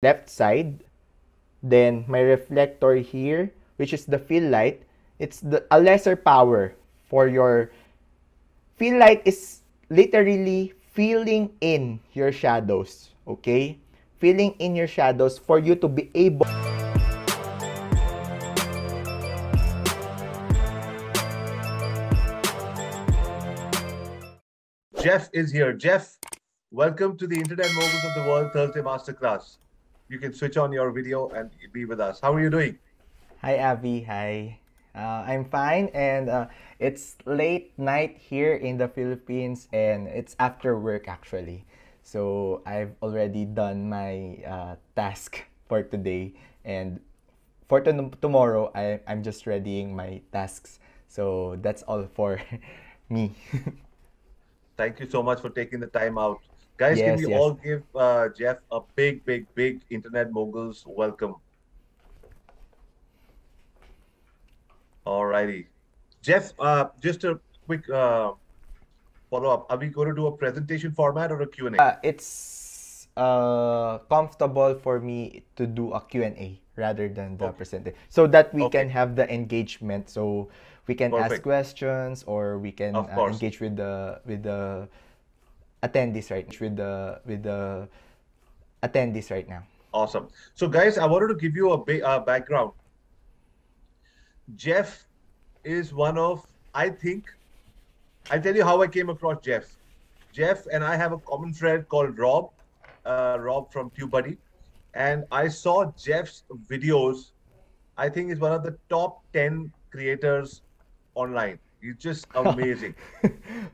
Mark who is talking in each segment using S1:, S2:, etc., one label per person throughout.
S1: left side. Then my reflector here, which is the fill light. It's a lesser power for your fill light is literally filling in your shadows. Okay? Filling in your shadows for you to be able.
S2: Jeff is here. Jeff, welcome to the Internet Moguls of the World Thursday Masterclass. You can switch on your video and be with us. How are you doing?
S1: Hi, Avi. Hi. I'm fine, and it's late night here in the Philippines, and it's after work actually. So I've already done my task for today, and for tomorrow, I'm just readying my tasks. So that's all for me.
S2: Thank you so much for taking the time out. Guys, can we
S1: Yes, yes.
S2: all give Jeff a big Internet Moguls welcome? Alrighty. Jeff, just a quick follow-up. Are we going to do a presentation format or a Q&A?
S1: It's comfortable for me to do a Q&A rather than the
S2: Okay.
S1: presentation so that we can
S2: Okay.
S1: have the engagement, so we can ask
S2: Perfect.
S1: questions or we can
S2: Of course.
S1: engage with the attendees right now.
S2: Awesome. So, guys, I wanted to give you a big background. Jeff is one of, I think, I'll tell you how I came across Jeff. Jeff and I have a common friend called Rob, Rob from TubeBuddy. And I saw Jeff's videos. I think he's one of the top 10 creators online. He's just amazing.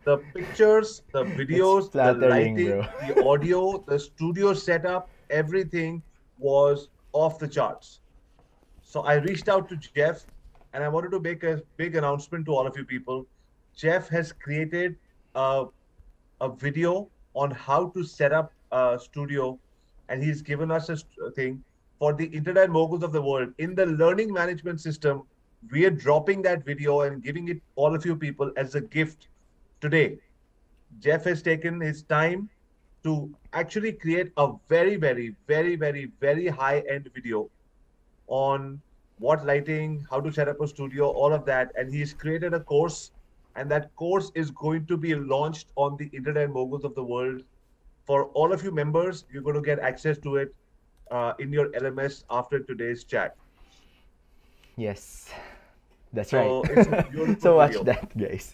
S2: The pictures, the
S1: It's
S2: videos, the
S1: flattering,
S2: lighting,
S1: bro.
S2: the audio, the studio setup, everything was off the charts. So I reached out to Jeff and I wanted to make a big announcement to all of you people. Jeff has created a video on how to set up a studio, and he's given us a thing for the Internet Moguls of the world. In the learning management system, we are dropping that video and giving it all of you people as a gift today. Jeff has taken his time to actually create a very high-end video on what lighting, how to set up a studio, all of that. And he's created a course, and that course is going to be launched on the Internet Moguls of the World. For all of you members, you're going to get access to it in your LMS after today's chat.
S1: Yes, that's right.
S2: So it's a beautiful
S1: So watch
S2: video.
S1: that, guys.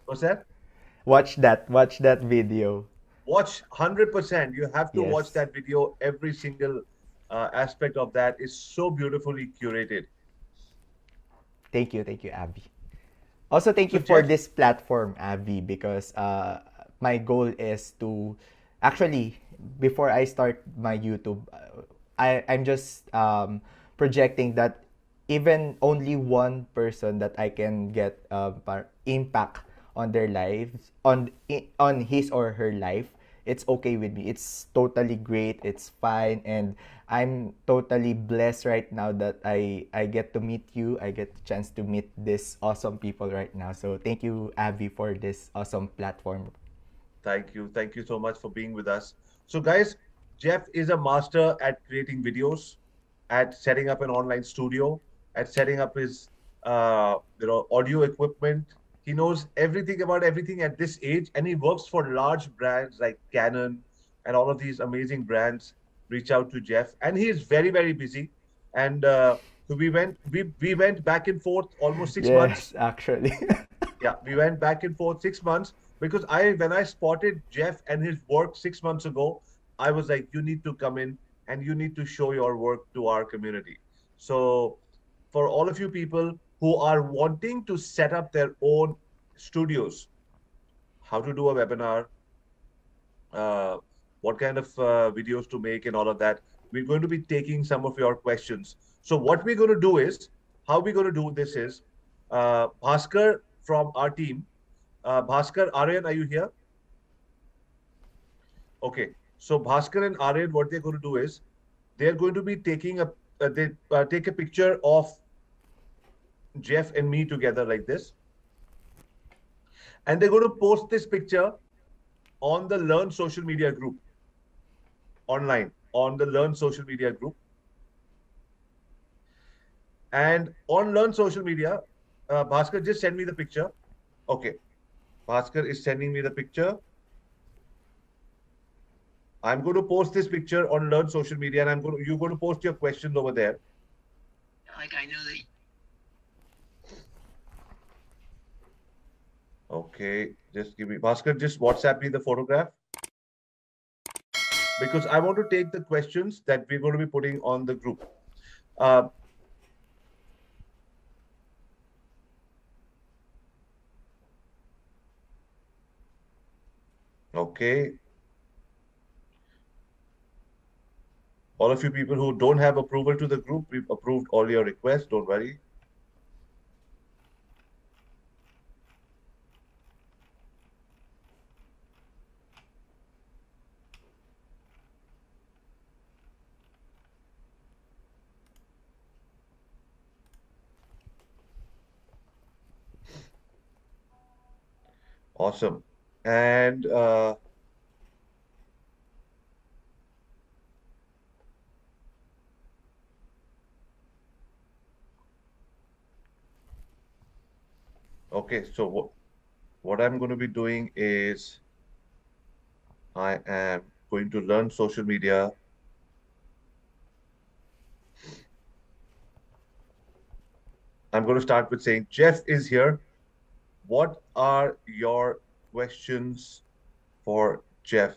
S2: What's that?
S1: Watch that video.
S2: Watch 100%. You have to watch
S1: Yes.
S2: that video. Every single aspect of that is so beautifully curated.
S1: Thank you, Abby. Also, thank
S2: So
S1: you for
S2: Jeff,
S1: this platform, Avi, because my goal is to actually, before I start my YouTube, I'm just projecting that even only one person that I can get impact on their lives, on his or her life, it's okay with me. It's totally great. It's fine, and I'm totally blessed right now that I get to meet you. I get the chance to meet these awesome people right now. So thank you, Avi, for this awesome platform.
S2: thank you. Thank you so much for being with us. So, guys, Jeff is a master at creating videos, at setting up an online studio, at setting up his audio equipment. He knows everything about everything at this age, and he works for large brands like Canon and all of these amazing brands. Reach out to Jeff, and he is very busy. And so we went back and forth almost 6 months.
S1: Yes, actually.
S2: Yeah, we went back and forth 6 months because when I spotted Jeff and his work 6 months ago, I was like, you need to come in and you need to show your work to our community. So for all of you people who are wanting to set up their own studios, how to do a webinar, uh, what kind of videos to make and all of that, we're going to be taking some of your questions. So what we're going to do is, how we're going to do this is, Bhaskar from our team, Bhaskar, Aryan, are you here? Okay. So Bhaskar and Aryan, what they're going to do is, they're going to be taking they take a picture of Jeff and me together like this. And they're going to post this picture on the Learn social media group online. on the Learn Social Media group. And on Learn Social Media, Bhaskar, just send me the picture. Okay, Bhaskar is sending me the picture. I'm going to post this picture on Learn Social Media, and you're going to post your questions over there.
S3: Like I know that.
S2: Okay, just give me Bhaskar. Just WhatsApp me the photograph because I want to take the questions that we're going to be putting on the group. Okay. All of you people who don't have approval to the group, we've approved all your requests. Don't worry. Awesome. And okay, so what I'm going to be doing is I am going to Learn Social Media. I'm going to start with saying, Jeff is here. What are your questions for Jeff?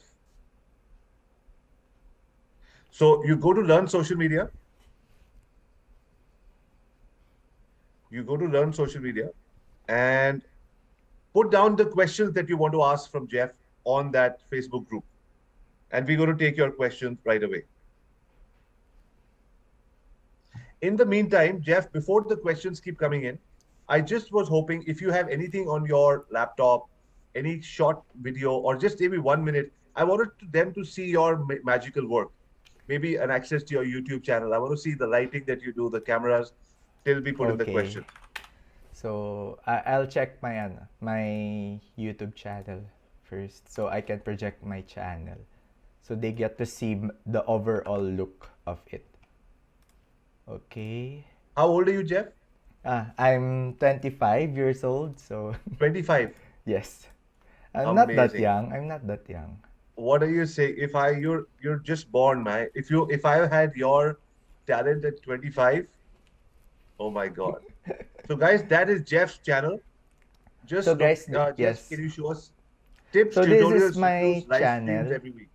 S2: So you go to Learn Social Media. You go to Learn Social Media and put down the questions that you want to ask from Jeff on that Facebook group. And we're going to take your questions right away. In the meantime, Jeff, before the questions keep coming in, I just was hoping if you have anything on your laptop, any short video, or just maybe 1 minute, I wanted them to see your magical work. Maybe an access to your YouTube channel. I want to see the lighting that you do, the cameras, till we put in the question.
S1: So I'll check my YouTube channel first so I can project my channel. So they get to see the overall look of it. Okay.
S2: How old are you, Jeff?
S1: I'm 25 years old, so
S2: 25.
S1: Yes. I'm not that young. I'm not that young.
S2: What do you say? If you're just born, man. If I had your talent at 25, oh my God. So guys, that is Jeff's channel. Just
S1: so guys,
S2: yes. Can you show us tips,
S1: so
S2: tutorials,
S1: this is my
S2: reviews, live
S1: channel
S2: streams every week?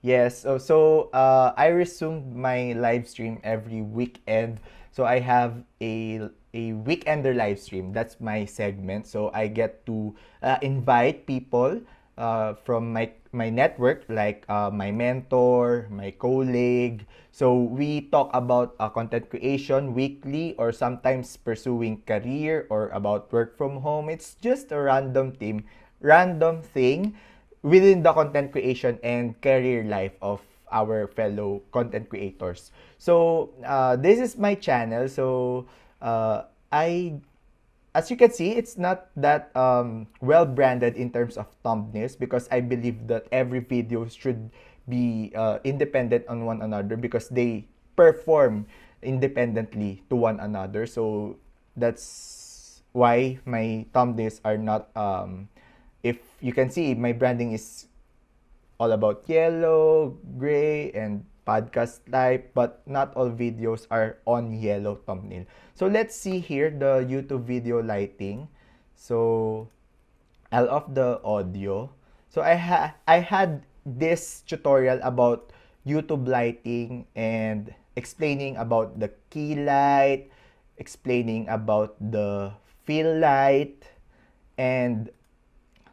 S1: Yes. So I resumed my live stream every weekend. So I have a weekender live stream. That's my segment. So I get to invite people from my network, like my mentor, my colleague. So we talk about content creation weekly, or sometimes pursuing career, or about work from home. It's just a random thing within the content creation and career life of our fellow content creators. So this is my channel. So as you can see, it's not that well branded in terms of thumbnails, because I believe that every video should be independent on one another, because they perform independently to one another. So that's why my thumbnails are not if you can see, my branding is all about yellow, gray, and podcast type, but not all videos are on yellow thumbnail. So let's see here the YouTube video lighting. So I'll off the audio. So I had this tutorial about YouTube lighting and explaining about the key light, explaining about the fill light, and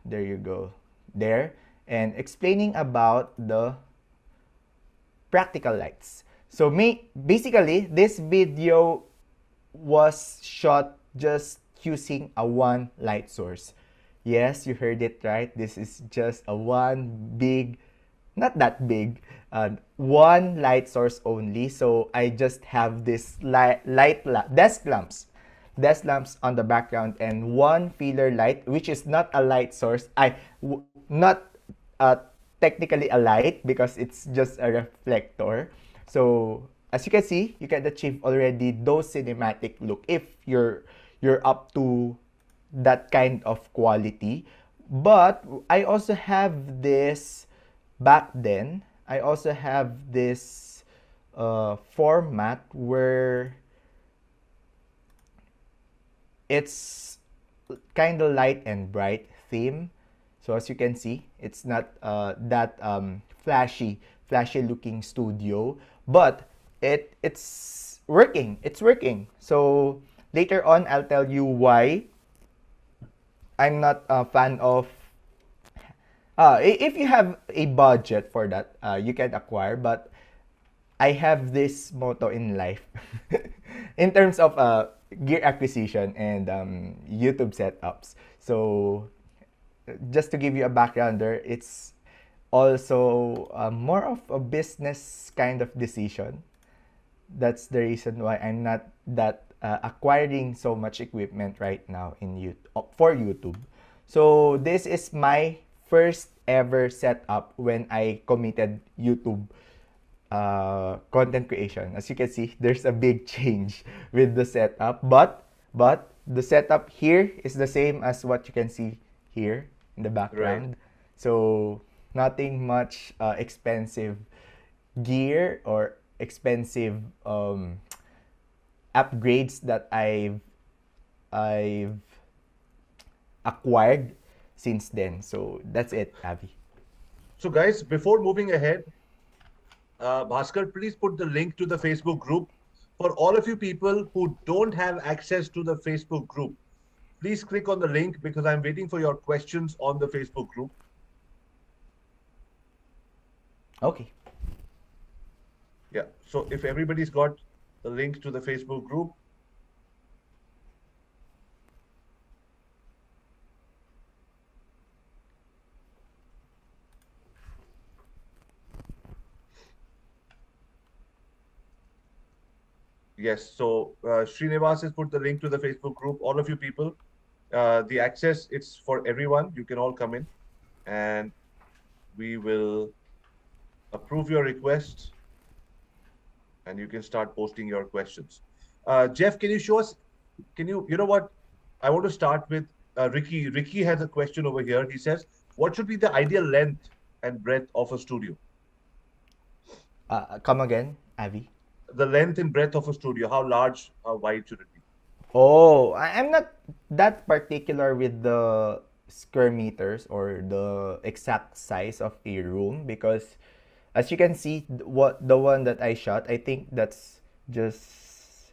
S1: there you go there, and explaining about the practical lights. So basically this video was shot just using a one light source. Yes, you heard it right. This is just a one big, not that big, one light source only. So I just have this desk lamps on the background, and one filler light, which is not a light source. Not technically a light because it's just a reflector. So as you can see, you can achieve already those cinematic look if you're up to that kind of quality. But I also have this back then. I also have this format where it's kind of light and bright theme. So as you can see, it's not that flashy looking studio, but it's working. It's working. So later on, I'll tell you why I'm not a fan of. If you have a budget for that, you can acquire. But I have this motto in life, in terms of gear acquisition and YouTube setups. So just to give you a background there, it's also more of a business kind of decision. That's the reason why I'm not that acquiring so much equipment right now in YouTube for YouTube. So this is my first ever setup when I committed YouTube content creation. As you can see, there's a big change with the setup, but the setup here is the same as what you can see here in the background.
S2: Right.
S1: So nothing much expensive gear or expensive upgrades that I've acquired since then. So that's it, Avi.
S2: So, guys, before moving ahead, Bhaskar, please put the link to the Facebook group. For all of you people who don't have access to the Facebook group, please click on the link because I'm waiting for your questions on the Facebook group.
S1: Okay.
S2: Yeah. So if everybody's got the link to the Facebook group, yes. So Srinivas has put the link to the Facebook group. All of you people, the access, it's for everyone. You can all come in and we will approve your request and you can start posting your questions. Jeff, can you show us? You know what? I want to start with Ricky. Ricky has a question over here. He says, what should be the ideal length and breadth of a studio?
S1: Come again, Avi.
S2: The length and breadth of a studio. How large, how wide should it be?
S1: Oh, I'm not that particular with the square meters or the exact size of a room because as you can see what the one that I shot, I think that's just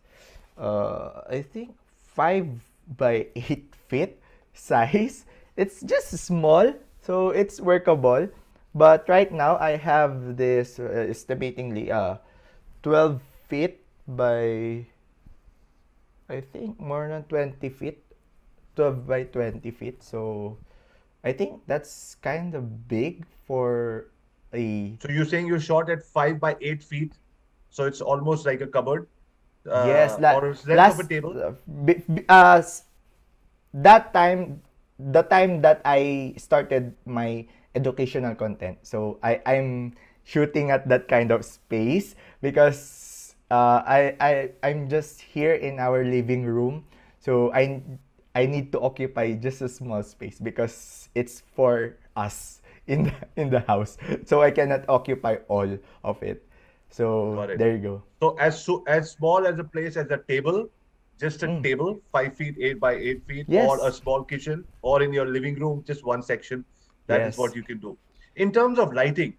S1: I think 5 by 8 feet size. It's just small, so it's workable. But right now I have this estimatingly 12 feet by I think more than 20 feet, 12 by 20 feet. So I think that's kind of big for a.
S2: So you're saying you shot at 5 by 8 feet. So it's almost like a cupboard
S1: Yes,
S2: or it's length of a table.
S1: That time, the time that I started my educational content. So I'm shooting at that kind of space because I'm just here in our living room. So I need to occupy just a small space because it's for us in the house. So I cannot occupy all of it. So
S2: Got it.
S1: there you go.
S2: So as small as a place as a table, just a
S1: Mm.
S2: table, 5 feet, 8 by 8 feet, or a
S1: Yes.
S2: small kitchen, or in your living room, just one section. That is what
S1: Yes.
S2: you can do. In terms of lighting,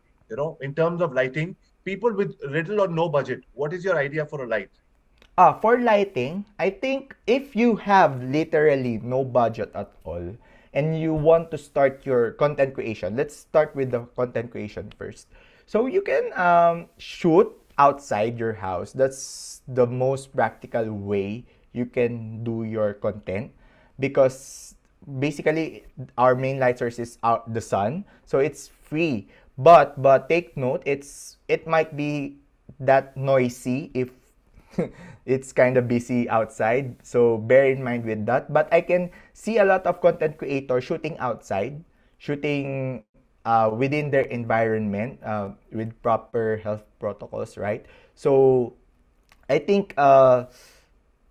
S2: people with little or no budget, what is your idea for a light?
S1: For lighting, I think if you have literally no budget at all and you want to start your content creation, let's start with the content creation first. So you can shoot outside your house. That's the most practical way you can do your content because basically our main light source is out the sun, so it's free. But take note, it might be that noisy if it's kind of busy outside. So bear in mind with that. But I can see a lot of content creators shooting outside, shooting within their environment with proper health protocols, right? So I think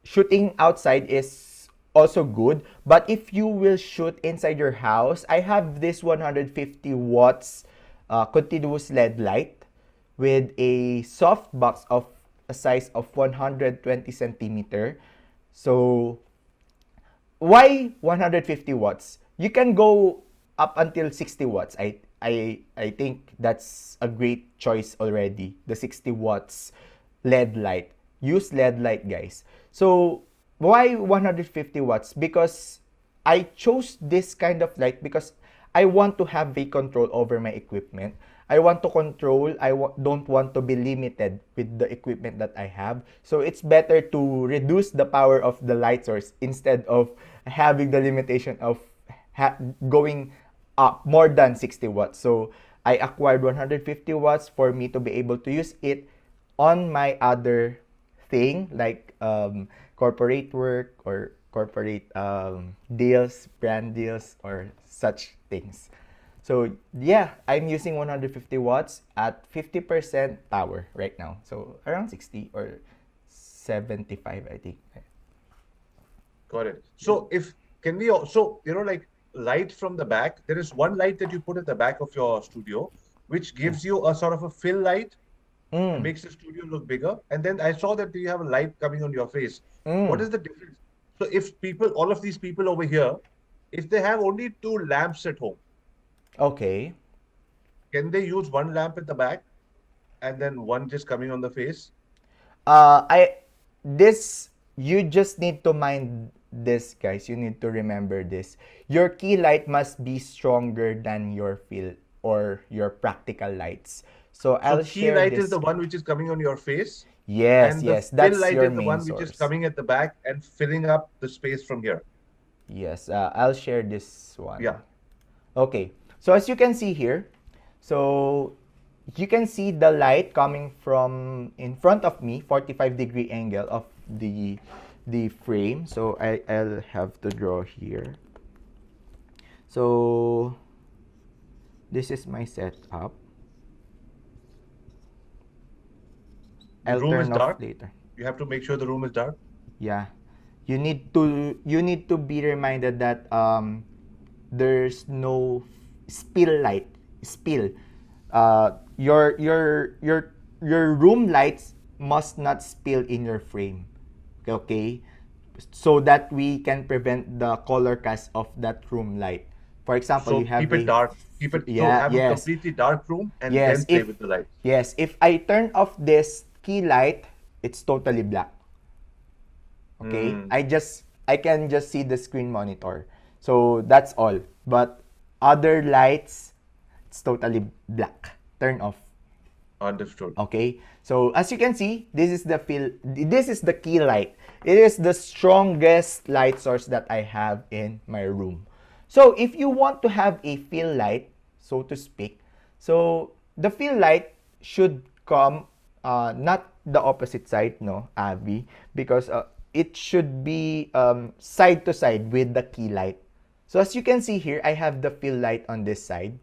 S1: shooting outside is also good, but if you will shoot inside your house, I have this 150 watts continuous LED light with a soft box of a size of 120 centimeter. So why 150 watts? You can go up until 60 watts. I think that's a great choice already. The 60 watts LED light. Use LED light, guys. So why 150 watts? Because I chose this kind of light because I want to have a control over my equipment. I want to control. Don't want to be limited with the equipment that I have. So it's better to reduce the power of the light source instead of having the limitation of going up more than 60 watts. So I acquired 150 watts for me to be able to use it on my other thing, like corporate work or corporate deals, brand deals, or such things. So yeah, I'm using 150 watts at 50% power right now. So around 60 or 75, I think.
S2: Got it. So can we also, like light from the back, there is one light that you put at the back of your studio, which gives you a sort of a fill light, makes the studio look bigger. And then I saw that you have a light coming on your face. What is the difference? So if all of these people over here, if they have only 2 lamps at home,
S1: okay,
S2: can they use one lamp at the back and then one just coming on the face?
S1: You just need to mind this, guys. You need to remember this. Your key light must be stronger than your fill or your practical lights. So I'll
S2: key
S1: share
S2: light
S1: this.
S2: is the one which is coming on your face.
S1: Yes,
S2: and
S1: yes,
S2: the
S1: that's
S2: fill light
S1: your
S2: is the
S1: main
S2: one
S1: source.
S2: which is coming at the back and filling up the space from here.
S1: Yes, I'll share this one.
S2: Yeah.
S1: Okay, so as you can see here, so you can see the light coming from in front of me, 45-degree angle of the frame. So I'll have to draw here. So this is my setup.
S2: The room is dark.
S1: Later.
S2: You have to make sure the room is dark.
S1: Yeah, you need to be reminded that there's no spill. Your room lights must not spill in your frame. Okay, so that we can prevent the color cast of that room light. For example,
S2: So
S1: you have
S2: keep it dark. Keep it
S1: Yeah,
S2: have a completely dark room and
S1: Yes,
S2: then play
S1: if-
S2: with the light.
S1: Yes, if I turn off this key light, it's totally black. Okay, I can just see the screen monitor. So that's all. But other lights, it's totally black. Turn off.
S2: Understood.
S1: Okay, so as you can see, this is the key light. It is the strongest light source that I have in my room. So if you want to have a fill light, so to speak, so the fill light should come not the opposite side, no, Avi, because it should be side to side with the key light. So as you can see here, I have the fill light on this side,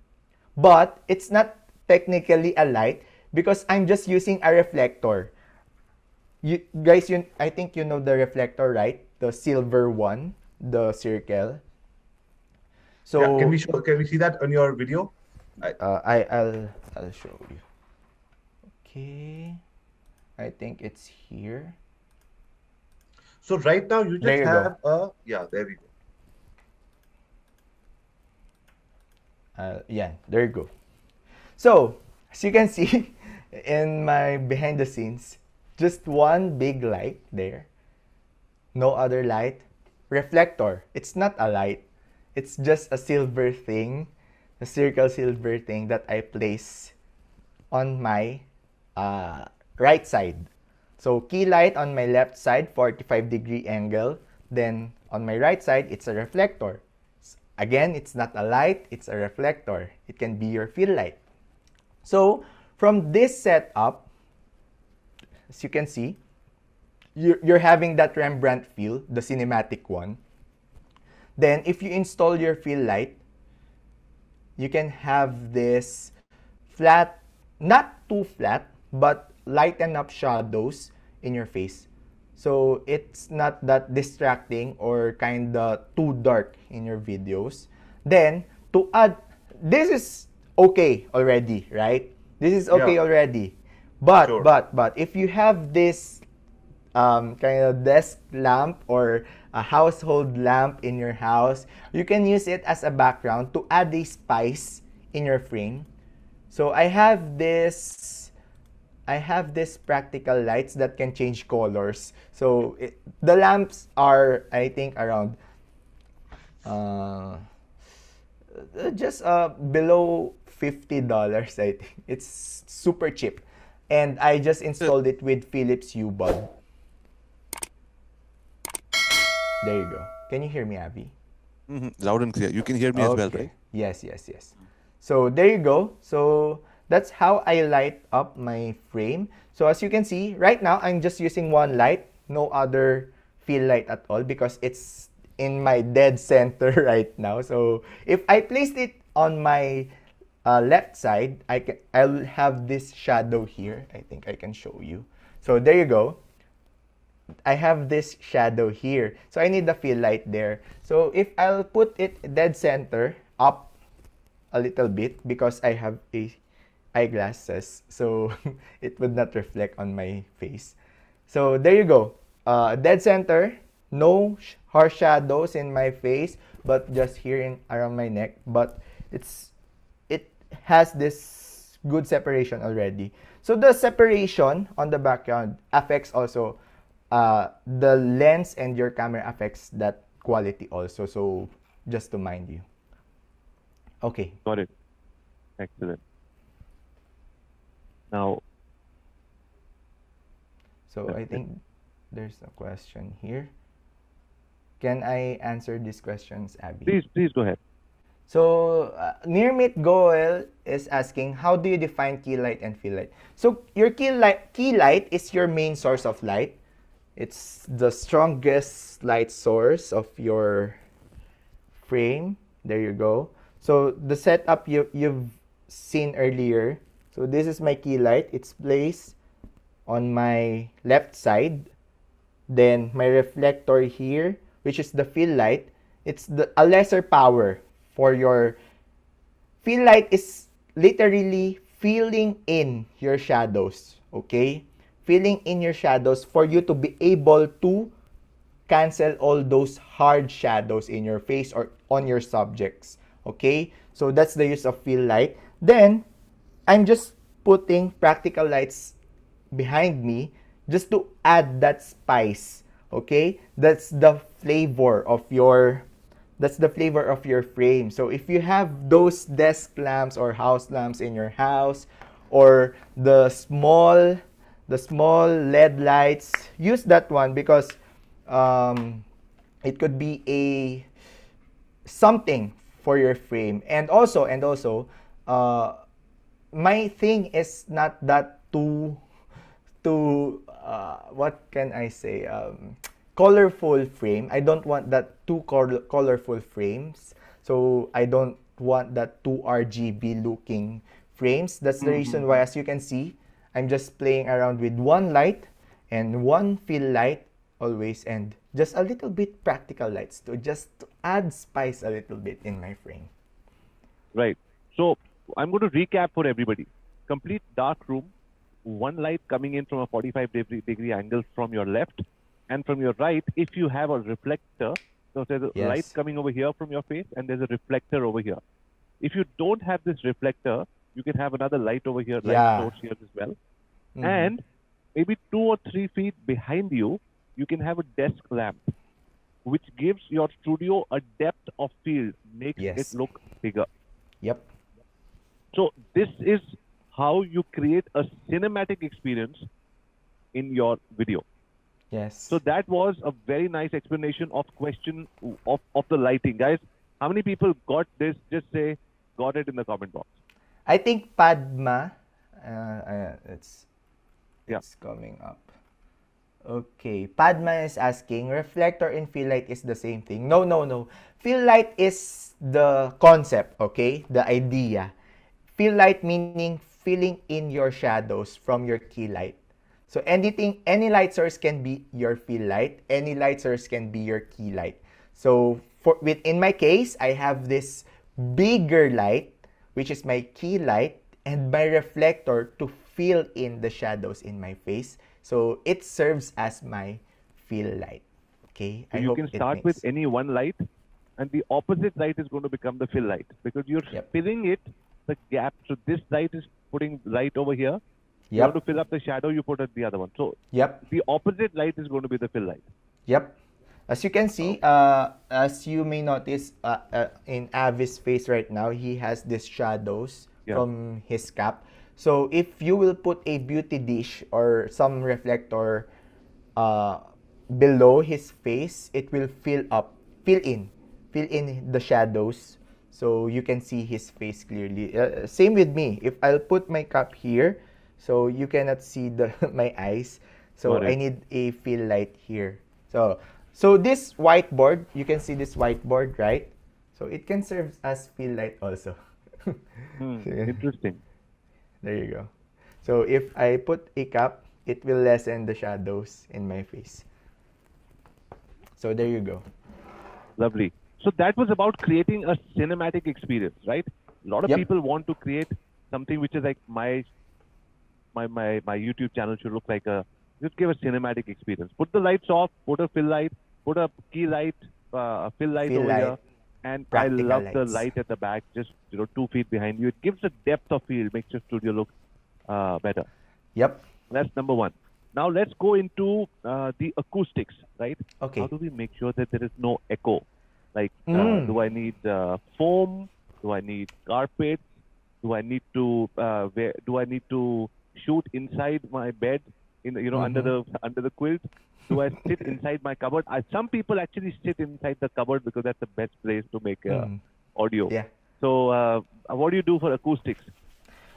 S1: but it's not technically a light because I'm just using a reflector. You guys, I think you know the reflector, right? The silver one, the circle. So
S2: Yeah, can we see that on your video?
S1: I'll show you. Okay, I think it's here.
S2: So right now you
S1: There
S2: just
S1: you
S2: have there we go.
S1: Yeah, there you go. So as you can see in my behind the scenes, just one big light there, no other light. Reflector, it's not a light, it's just a silver thing, a circle silver thing that I place on my right side. So key light on my left side, 45-degree angle. Then on my right side, it's a reflector. Again, it's not a light, it's a reflector. It can be your fill light. So from this setup, as you can see, you're having that Rembrandt feel, the cinematic one. Then if you install your fill light, you can have this flat, not too flat, but lighten up shadows in your face. So it's not that distracting or kind of too dark in your videos. Then, to add, this is okay already, right? This is okay
S2: Yeah.
S1: already. But,
S2: Sure.
S1: if you have this kind of desk lamp or a household lamp in your house, you can use it as a background to add a spice in your frame. So I have this practical lights that can change colors. So the lamps are, I think, around uh, just below $50, I think. It's super cheap. And I just installed it with Philips Hue bulb. There you go. Can you hear me, Avi?
S4: Loud and clear. You can hear me as well,
S1: Okay.
S4: right?
S1: Yes, yes, yes. So there you go. So that's how I light up my frame. So as you can see, right now I'm just using one light, no other fill light at all because it's in my dead center right now. So if I placed it on my left side, I'll have this shadow here. I think I can show you. So there you go. I have this shadow here. So I need the fill light there. So if I'll put it dead center up a little bit because I have eyeglasses, so it would not reflect on my face. So there you go. Dead center, no harsh shadows in my face, but just here in around my neck. But it has this good separation already. So the separation on the background affects also the lens, and your camera affects that quality also. So just to mind you. Okay.
S4: Got it. Excellent. Now,
S1: So I think there's a question here. Can I answer these questions, Abby?
S4: please go ahead.
S1: So, Nearmit Goel is asking, how do you define key light and fill light? So, your key light is your main source of light. It's the strongest light source of your frame. There you go. So, the setup you've seen earlier. So, this is my key light. It's placed on my left side. Then, my reflector here, which is the fill light. It's a lesser power for your fill light is literally filling in your shadows, okay? Filling in your shadows for you to be able to cancel all those hard shadows in your face or on your subjects, okay? So that's the use of fill light. Then, I'm just putting practical lights behind me just to add that spice, okay? That's the flavor of your frame. So if you have those desk lamps or house lamps in your house, or the small LED lights, use that one because it could be a something for your frame. And also my thing is not that too what can I say, colorful frame. I don't want that too colorful frames. So I don't want that too RGB looking frames. That's the reason why, as you can see, I'm just playing around with one light and one fill light always, and just a little bit practical lights to just to add spice a little bit in my frame.
S4: Right. So I'm going to recap for everybody. Complete dark room, one light coming in from a 45-degree angle from your left, and from your right, if you have a reflector, so there's a light coming over here from your face, and there's a reflector over here. If you don't have this reflector, you can have another light over here, light source here as well. And maybe 2 or 3 feet behind you, you can have a desk lamp, which gives your studio a depth of field, makes it look bigger.
S1: Yep.
S4: So this is how you create a cinematic experience in your video.
S1: Yes.
S4: So that was a very nice explanation of question of the lighting. Guys, how many people got this? Just say, got it in the comment box.
S1: I think Padma, it's coming up. Okay, Padma is asking, reflector and fill light is the same thing. No, no, no. Fill light is the concept, okay? The idea. Fill light meaning filling in your shadows from your key light. So anything, any light source can be your fill light. Any light source can be your key light. So in my case, I have this bigger light, which is my key light, and my reflector to fill in the shadows in my face. So it serves as my fill light. Okay,
S4: So
S1: I
S4: you
S1: hope
S4: can
S1: it
S4: start
S1: makes.
S4: with any one light, and the opposite light is going to become the fill light because you're
S1: Yep.
S4: filling it, the gap. So this light is putting light over here. You want to
S1: Yep.
S4: fill up the shadow, you put it the other one. So
S1: Yep.
S4: the opposite light is going to be the fill light.
S1: Yep. As you can see, as you may notice in Avi's face right now, he has these shadows
S4: Yeah.
S1: from his cap. So if you will put a beauty dish or some reflector uh, below his face, it will fill in the shadows, so you can see his face clearly. Same with me. If I'll put my cap here, so you cannot see the my eyes. So
S4: Got
S1: I
S4: it.
S1: need a fill light here. So this whiteboard, you can see this whiteboard, right? So it can serve as fill light also.
S4: Interesting.
S1: There you go. So if I put a cap, it will lessen the shadows in my face. So there you go.
S4: Lovely. So that was about creating a cinematic experience, right? A lot of
S1: Yep.
S4: people want to create something which is like my YouTube channel should look like just give a cinematic experience. Put the lights off, put a fill light, put a key light, a fill light
S1: Fill
S4: over
S1: light,
S4: here, and I
S1: practical
S4: love the
S1: lights.
S4: light at the back, just 2 feet behind you. It gives a depth of field, makes your studio look better.
S1: Yep.
S4: That's number one. Now let's go into the acoustics, right?
S1: Okay.
S4: How do we make sure that there is no echo? Like,
S1: Mm.
S4: do I need foam? Do I need carpets? Do I need to do I need to shoot inside my bed under the quilt? Do I sit inside my cupboard? Some people actually sit inside the cupboard because that's the best place to make audio.
S1: Yeah.
S4: So what do you do for acoustics?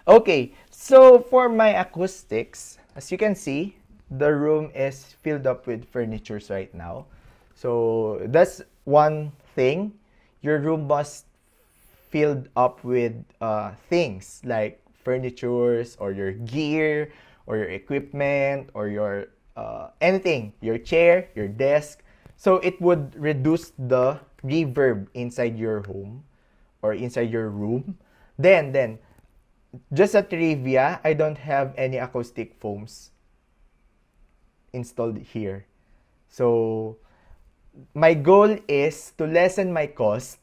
S1: Okay, so for my acoustics, as you can see, the room is filled up with furnitures right now. So that's one thing. Your room must filled up with things like furnitures or your gear or your equipment or your anything, your chair, your desk. So it would reduce the reverb inside your home or inside your room. Then just a trivia, I don't have any acoustic foams installed here. So my goal is to lessen my cost,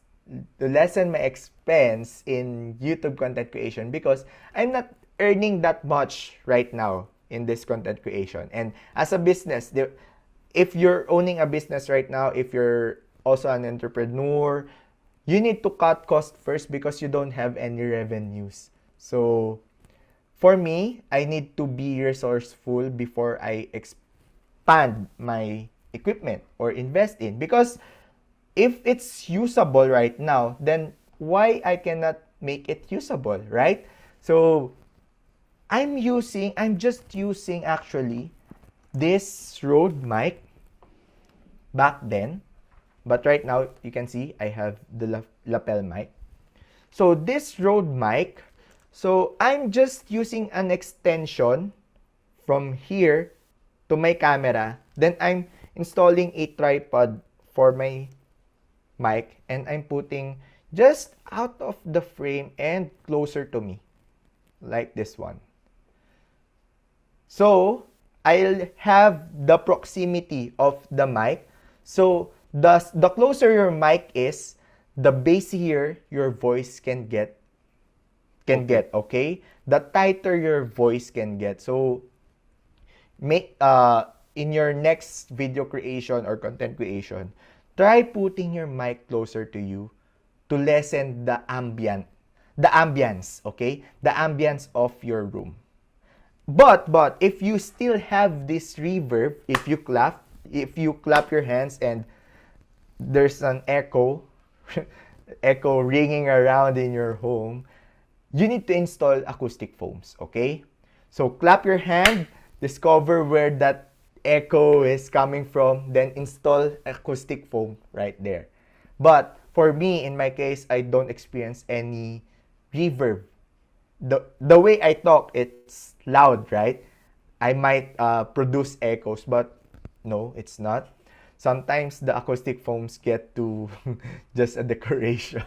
S1: to lessen my expense in YouTube content creation because I'm not earning that much right now in this content creation. And as a business, if you're owning a business right now, if you're also an entrepreneur, you need to cut cost first because you don't have any revenues. So for me, I need to be resourceful before I expand my equipment or invest in, because if it's usable right now, then why I cannot make it usable, right? So I'm just using actually this Rode mic back then, but right now you can see I have the lapel mic. So this Rode mic, so I'm just using an extension from here to my camera. Then I'm installing a tripod for my mic and I'm putting just out of the frame and closer to me, like this one. So I'll have the proximity of the mic. So the closer your mic is, the bassier your voice can get. Okay? The tighter your voice can get. So make in your next video creation or content creation, try putting your mic closer to you to lessen the ambience, okay? The ambience of your room. But if you still have this reverb, if you clap your hands and there's an echo ringing around in your home, you need to install acoustic foams, okay? So clap your hand, discover where that echo is coming from, then install acoustic foam right there. But for me, in my case, I don't experience any reverb. The way I talk, it's loud, right? I might produce echoes, but no, it's not. Sometimes the acoustic foams get to just a decoration.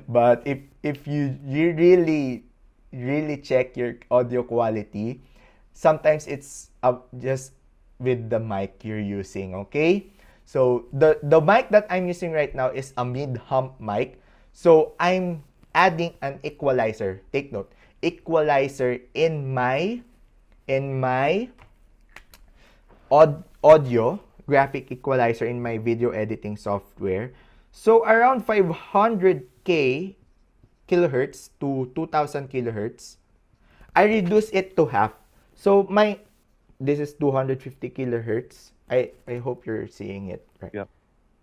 S1: But if you really check your audio quality, sometimes it's just with the mic you're using, okay? So the mic that I'm using right now is a mid-hump mic. So I'm adding an equalizer. Take note, equalizer in my audio, graphic equalizer in my video editing software. So around 500k kilohertz to 2000 kilohertz. I reduce it to half. So this is 250 kilohertz. I hope you're seeing it right.
S4: Yeah.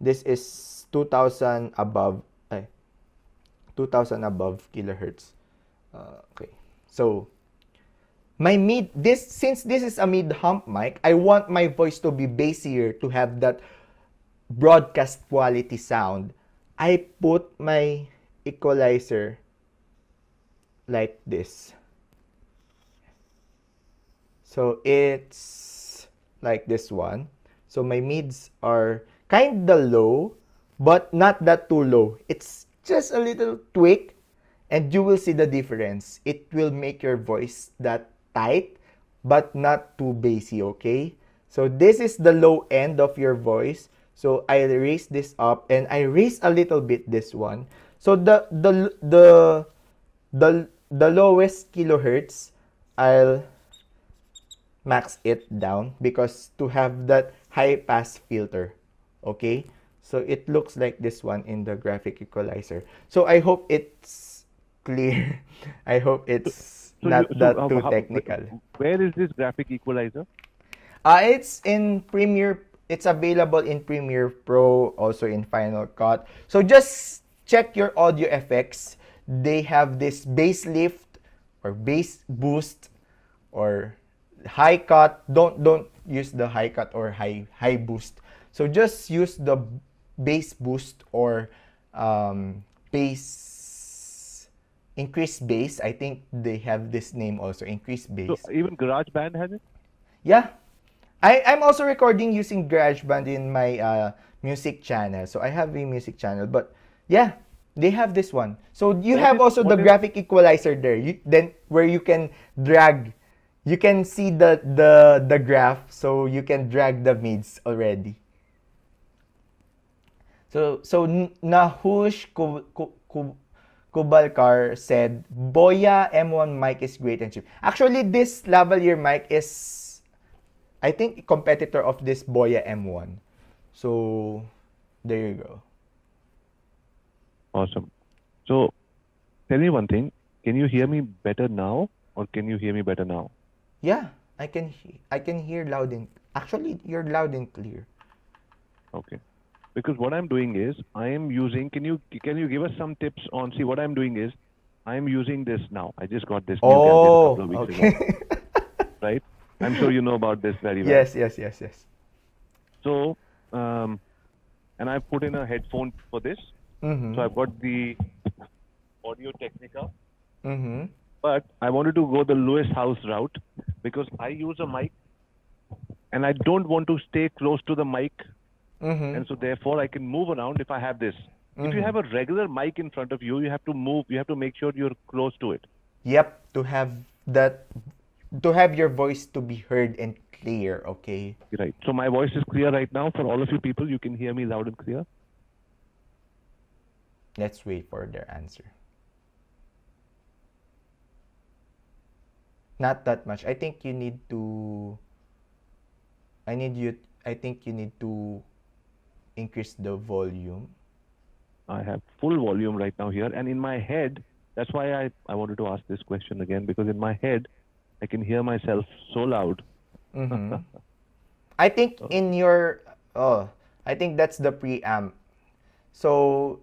S1: This is 2000 above 2000 above kilohertz. Okay. So since this is a mid-hump mic, I want my voice to be bassier, to have that broadcast quality sound. I put my equalizer like this. So it's like this one. So my mids are kinda low, but not that too low. It's just a little tweak, and you will see the difference. It will make your voice that tight, but not too bassy, okay? So this is the low end of your voice. So I raise this up, and I raise a little bit this one. So the lowest kilohertz, I'll max it down because to have that high pass filter, okay? So it looks like this one in the graphic equalizer. So I hope it's clear. I hope it's not too technical.
S4: Where is this graphic equalizer?
S1: It's in Premiere. It's available in Premiere Pro, also in Final Cut. So just check your audio effects. They have this bass lift or bass boost or high cut. Don't use the high cut or high boost. So just use the bass boost or bass increased bass. I think they have this name also, increased bass.
S4: So even GarageBand has it?
S1: Yeah. I'm also recording using GarageBand in my music channel. So I have a music channel, but yeah, they have this one. So you have also the graphic equalizer there. Then where you can drag, you can see the graph, so you can drag the mids already. So Nahush Kubalkar said, Boya M1 mic is great and cheap. Actually, this lavalier mic is, I think, a competitor of this Boya M1. So there you go.
S4: Awesome. So tell me one thing. Can you hear me better now, or can you hear me better now?
S1: Yeah, I can hear loud and actually you're loud and clear.
S4: Okay. Because what I'm doing is I am using. Can you give us some tips on? See, what I'm doing is I am using this now. I just got this new gadget a couple of weeks ago. Right? I'm sure you know about this very well.
S1: Yes.
S4: So, and I've put in a headphone for this.
S1: Mm-hmm.
S4: So I've got the Audio Technica.
S1: Mm-hmm.
S4: But I wanted to go the Lewis House route because I use a mic and I don't want to stay close to the mic.
S1: Mm-hmm.
S4: And so therefore I can move around if I have this.
S1: Mm-hmm.
S4: If you have a regular mic in front of you, you have to move. You have to make sure you're close to it.
S1: Yep, to have your voice to be heard and clear, okay?
S4: Right. So my voice is clear right now. For all of you people, you can hear me loud and clear.
S1: Let's wait for their answer. Not that much. I think you need to increase the volume.
S4: I have full volume right now here, and in my head, that's why I wanted to ask this question again, because in my head, I can hear myself so loud.
S1: Mm-hmm. I think I think that's the preamp. So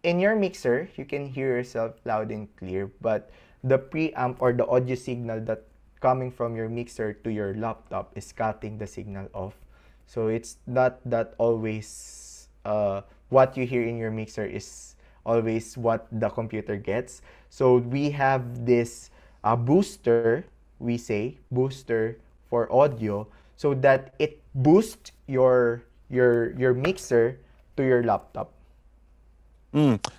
S1: in your mixer, you can hear yourself loud and clear, but the preamp or the audio signal that coming from your mixer to your laptop is cutting the signal off. So it's not that always what you hear in your mixer is always what the computer gets. So we have this booster, we say booster for audio, so that it boosts your mixer to your laptop.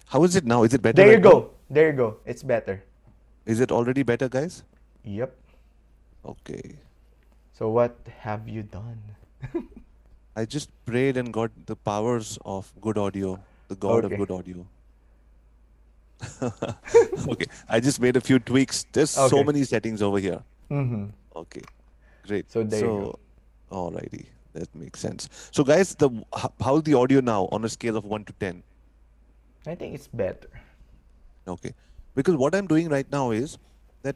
S4: How is it now? Is it better?
S1: There you
S4: right now?
S1: go. There you go. It's better.
S4: Is it already better, guys?
S1: Yep.
S4: Okay.
S1: So what have you done?
S4: I just prayed and got the powers of good audio, the God of
S1: Okay.
S4: good audio. Okay. I just made a few tweaks. There's so
S1: Okay.
S4: many settings over here.
S1: Mm-hmm.
S4: Okay. Great.
S1: So there you go.
S4: Alrighty. That makes sense. So guys, how's the audio now on a scale of 1 to 10?
S1: I think it's better.
S4: Okay. Because what I'm doing right now is that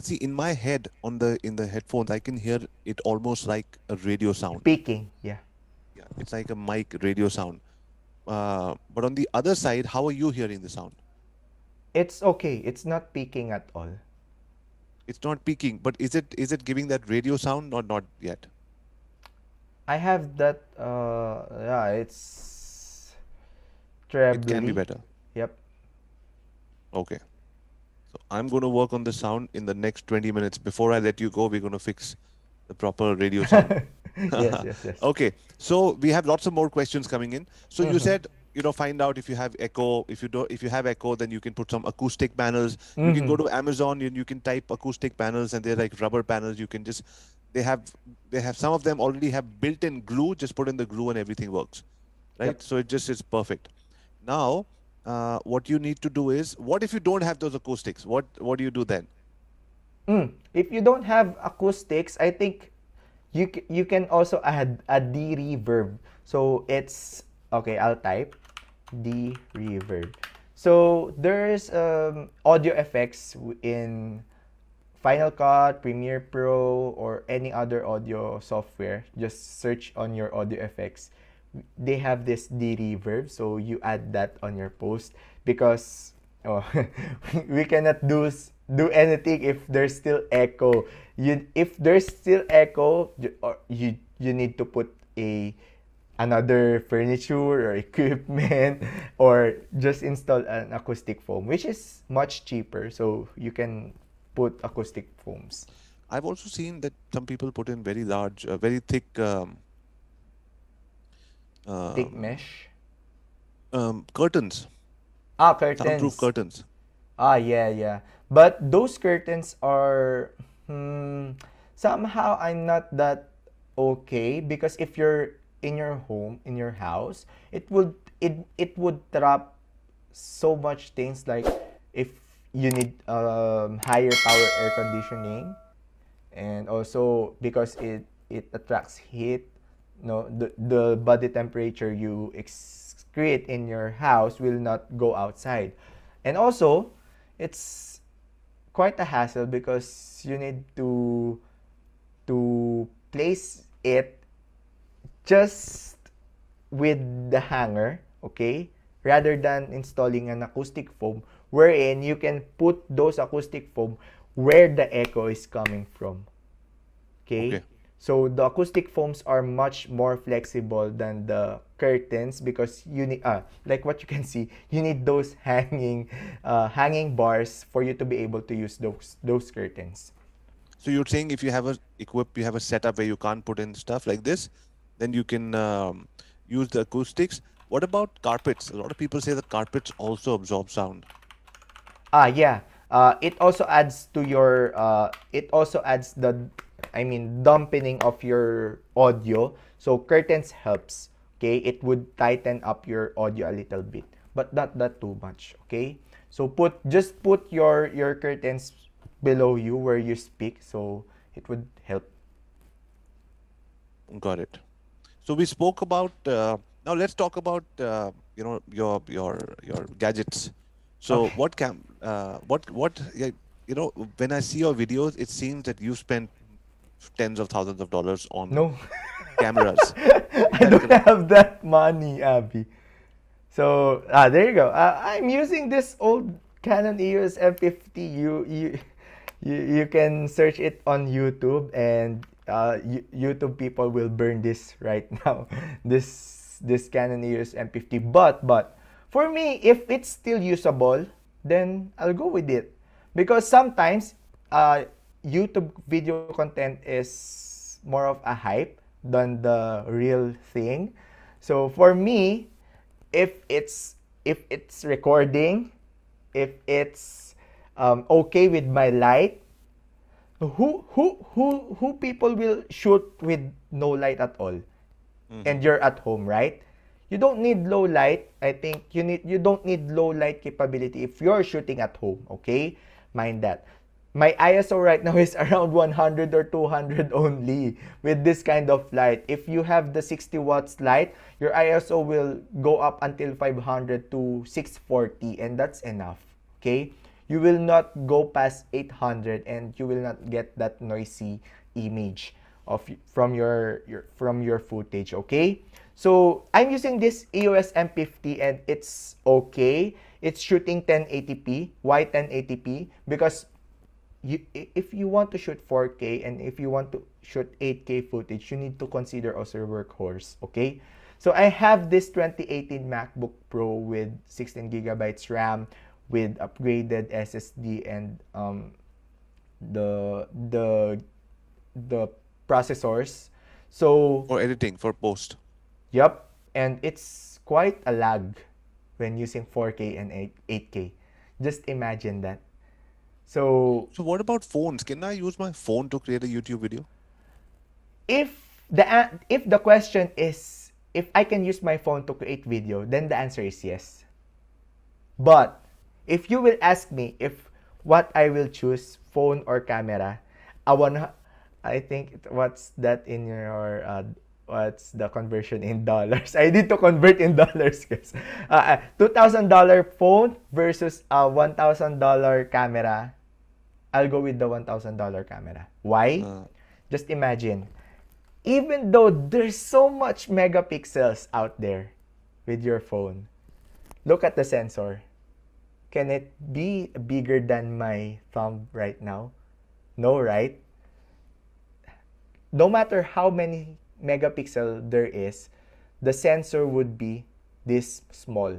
S4: see, in my head in the headphones I can hear it almost like a radio sound.
S1: Speaking, yeah.
S4: Yeah, it's like a mic radio sound. But on the other side, how are you hearing the sound?
S1: It's okay. It's not peaking at all.
S4: It's not peaking, but is it giving that radio sound or not yet?
S1: I have that. Yeah, it's
S4: It can be
S1: trebly.
S4: better.
S1: Yep.
S4: Okay. So I'm going to work on the sound in the next 20 minutes. Before I let you go, we're going to fix the proper radio sound.
S1: Yes.
S4: Okay. So we have lots of more questions coming in. So you
S1: Mhm.
S4: said, find out if you have echo. If you have echo, then you can put some acoustic panels. You can go to Amazon and you can type acoustic panels, and they're like rubber panels. You can just, they have some of them already have built-in glue. Just put in the glue and everything works, right?
S1: Yep.
S4: So it just is perfect. Now, what you need to do is, what if you don't have those acoustics? What do you do then?
S1: If you don't have acoustics, I think you can also add a D-reverb. So it's okay. I'll type D-reverb. So there's audio effects in Final Cut, Premiere Pro, or any other audio software. Just search on your audio effects. They have this D-reverb, so you add that on your post, because we cannot do anything if there's still echo. If there's still echo, you need to put another furniture or equipment, or just install an acoustic foam, which is much cheaper. So you can put acoustic foams.
S4: I've also seen that some people put in very large, very thick
S1: Thick mesh.
S4: curtains,
S1: Curtains.
S4: soundproof curtains.
S1: Yeah. But those curtains are somehow I'm not that okay, because if you're in your home, in your house, it would trap so much things, like if you need higher power air conditioning, and also because it attracts heat. No, the body temperature you excrete in your house will not go outside. And also, it's quite a hassle because you need to place it just with the hanger, okay? Rather than installing an acoustic foam, wherein you can put those acoustic foam where the echo is coming from. Okay? So the acoustic foams are much more flexible than the curtains, because you need like what you can see, you need those hanging bars for you to be able to use those curtains.
S4: So you're saying if you have a setup where you can't put in stuff like this, then you can use the acoustics. What about carpets? A lot of people say that carpets also absorb sound.
S1: Yeah. It also adds to your dampening of your audio. So curtains helps. Okay, it would tighten up your audio a little bit, but not that too much. Okay, so just put your curtains below you where you speak, so it would help.
S4: Got it. So we spoke about now. Let's talk about your gadgets. So
S1: Okay.
S4: when I see your videos, it seems that you spent tens of thousands of dollars on
S1: No,
S4: cameras.
S1: I don't have that money, Abby. So there you go. I'm using this old Canon EOS M50. You can search it on YouTube, and YouTube people will burn this right now. This Canon EOS M50. But for me, if it's still usable, then I'll go with it, because sometimes YouTube video content is more of a hype than the real thing. So for me, if it's recording, if it's okay with my light, who people will shoot with no light at all, and you're at home, right? You don't need low light. I think you don't need low light capability if you're shooting at home, okay? Mind that. My ISO right now is around 100 or 200 only with this kind of light. If you have the 60 watts light, your ISO will go up until 500 to 640, and that's enough, okay? You will not go past 800, and you will not get that noisy image from your footage, okay? So I'm using this EOS M50, and it's okay. It's shooting 1080p. Why 1080p? Because if you want to shoot 4K and if you want to shoot 8K footage, you need to consider also your workhorse, okay? So I have this 2018 MacBook Pro with 16 gigabytes RAM, with upgraded SSD, and the processors. So
S5: For editing, for post.
S1: yep, and it's quite a lag when using 4K and 8K. Just imagine that. So
S5: So what about phones? Can I use my phone to create a YouTube video?
S1: if the question is if I can use my phone to create video, then the answer is yes. But if you will ask me if what I will choose, phone or camera, I think what's that in your what's the conversion in dollars? I need to convert in dollars, guys. $2,000 phone versus a $1,000 camera. I'll go with the $1,000 camera. Why? Just imagine, even though there's so much megapixels out there with your phone, look at the sensor. Can it be bigger than my thumb right now? No, right? No matter how many megapixel there is, the sensor would be this small.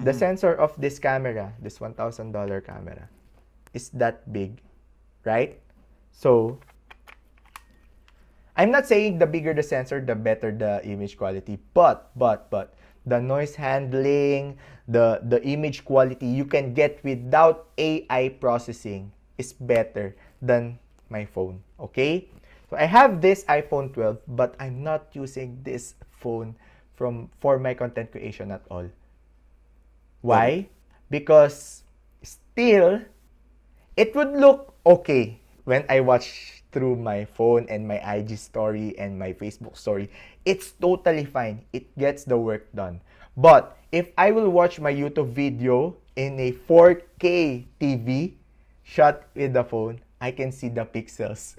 S1: The sensor of this camera, this $1,000 camera, is that big, right? So, I'm not saying the bigger the sensor, the better the image quality, but the noise handling, the image quality you can get without AI processing is better than my phone, okay? So I have this iPhone 12, but I'm not using this phone for my content creation at all. Why? Because still, it would look okay when I watch through my phone and my IG story and my Facebook story. It's totally fine. It gets the work done. But if I will watch my YouTube video in a 4K TV shot with the phone, I can see the pixels.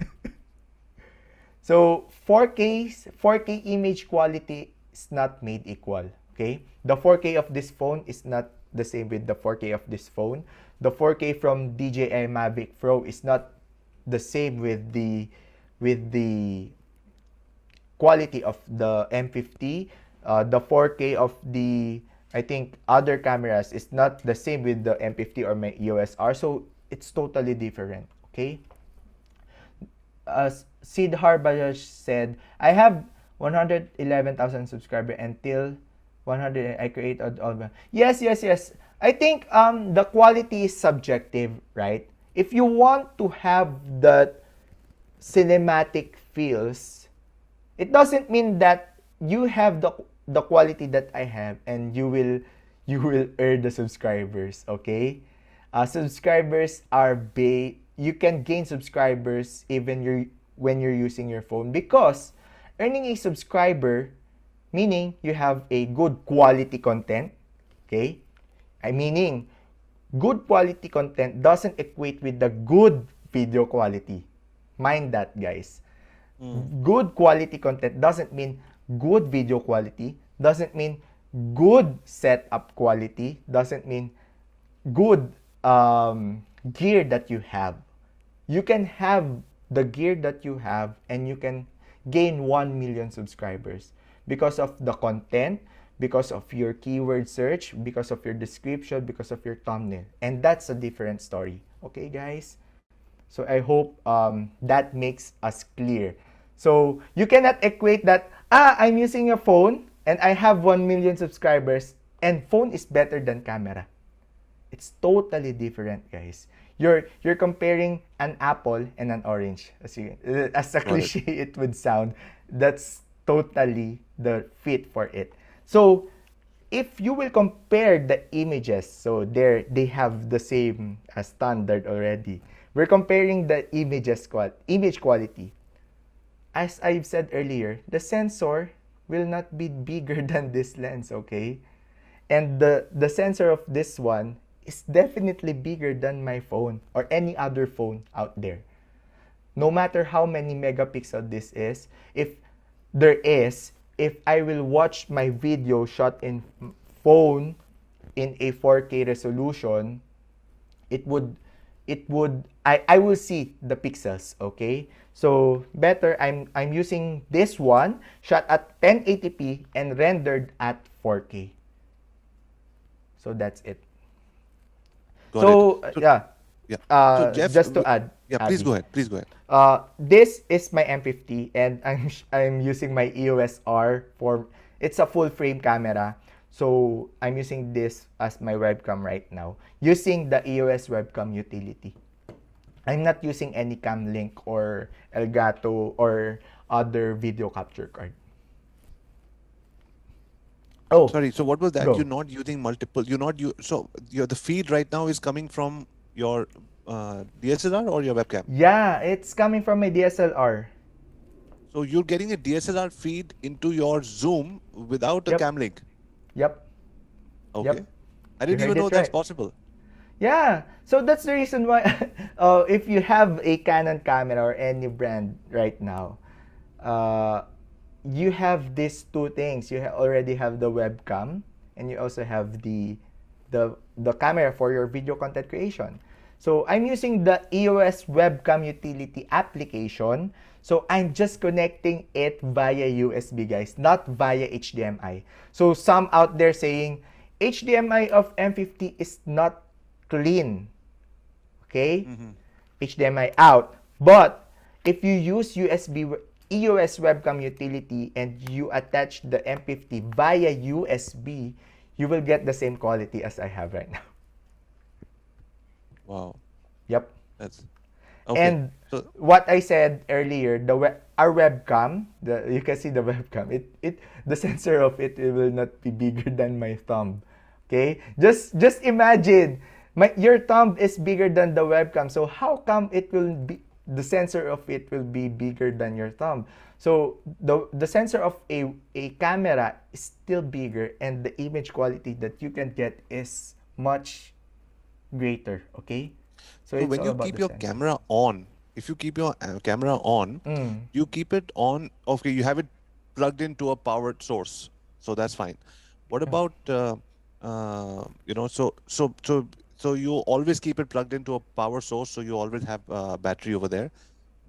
S1: So 4K image quality is not made equal, okay? The 4K of this phone is not the same with the 4K of this phone. The 4K from DJI Mavic Pro is not the same with the quality of the M50. The 4K of the, I think, other cameras is not the same with the M50 or my EOS R. So it's totally different, okay? Siddhar Bajaj said, I have 111,000 subscribers until 100 I created all. Yes. I think the quality is subjective, right? If you want to have that cinematic feels, it doesn't mean that you have the quality that I have and you will earn the subscribers, okay? Subscribers are you can gain subscribers even when you're using your phone, because earning a subscriber meaning you have a good quality content, okay? Meaning good quality content doesn't equate with the good video quality. Mind that, guys. Good quality content doesn't mean good video quality, doesn't mean good setup quality, doesn't mean good gear that you have. You can have the gear that you have and you can gain 1 million subscribers because of the content, because of your keyword search, because of your description, because of your thumbnail. And that's a different story. Okay, guys? So I hope that makes us clear. So you cannot equate that, I'm using a phone and I have 1 million subscribers and phone is better than camera. It's totally different, guys. You're comparing an apple and an orange. As a cliche it would sound, that's totally the fit for it. So if you will compare the images, so they have the same standard already. We're comparing the image quality. As I've said earlier, the sensor will not be bigger than this lens, okay? And the sensor of this one is definitely bigger than my phone or any other phone out there. No matter how many megapixel this is, if I will watch my video shot in phone in a 4K resolution, I will see the pixels, okay? So better I'm using this one shot at 1080p and rendered at 4K. So that's it.
S5: Got it.
S1: Yeah.
S5: Yeah. So Jeff,
S1: just to add.
S5: yeah, please
S1: Abby,
S5: go ahead. Please go ahead.
S1: This is my M50 and I'm using my EOS R for, it's a full frame camera. So I'm using this as my webcam right now, using the EOS webcam utility. I'm not using any Cam Link or Elgato or other video capture card. Oh,
S5: Sorry. So what was that?
S1: go.
S5: You're not using multiple. So the feed right now is coming from your DSLR or your webcam.
S1: Yeah, it's coming from my DSLR.
S5: So you're getting a DSLR feed into your Zoom without a
S1: Yep.
S5: cam link.
S1: Yep.
S5: Okay. I
S1: You
S5: didn't
S1: heard
S5: even know
S1: it
S5: that's
S1: right.
S5: possible.
S1: Yeah, so that's the reason why if you have a Canon camera or any brand right now, you have these two things. You already have the webcam and you also have the camera for your video content creation. So I'm using the EOS webcam utility application. So I'm just connecting it via USB, guys, not via HDMI. So some out there saying HDMI of M50 is not clean. Okay? HDMI out. But if you use EOS webcam utility and you attach the M50 via USB, you will get the same quality as I have right now.
S5: Wow.
S1: Yep.
S5: That's okay.
S1: And
S5: So
S1: what I said earlier, our webcam, you can see the webcam. The sensor of it will not be bigger than my thumb. Okay? Just imagine your thumb is bigger than the webcam. So how come the sensor of it will be bigger than your thumb? So the sensor of a camera is still bigger and the image quality that you can get is much greater, okay? So it's
S5: when
S1: all
S5: you
S1: about
S5: keep
S1: the
S5: your
S1: sensor.
S5: camera on, if you keep your camera on, you keep it on. Okay, you have it plugged into a powered source, so that's fine. What about so you always keep it plugged into a power source, so you always have battery over there.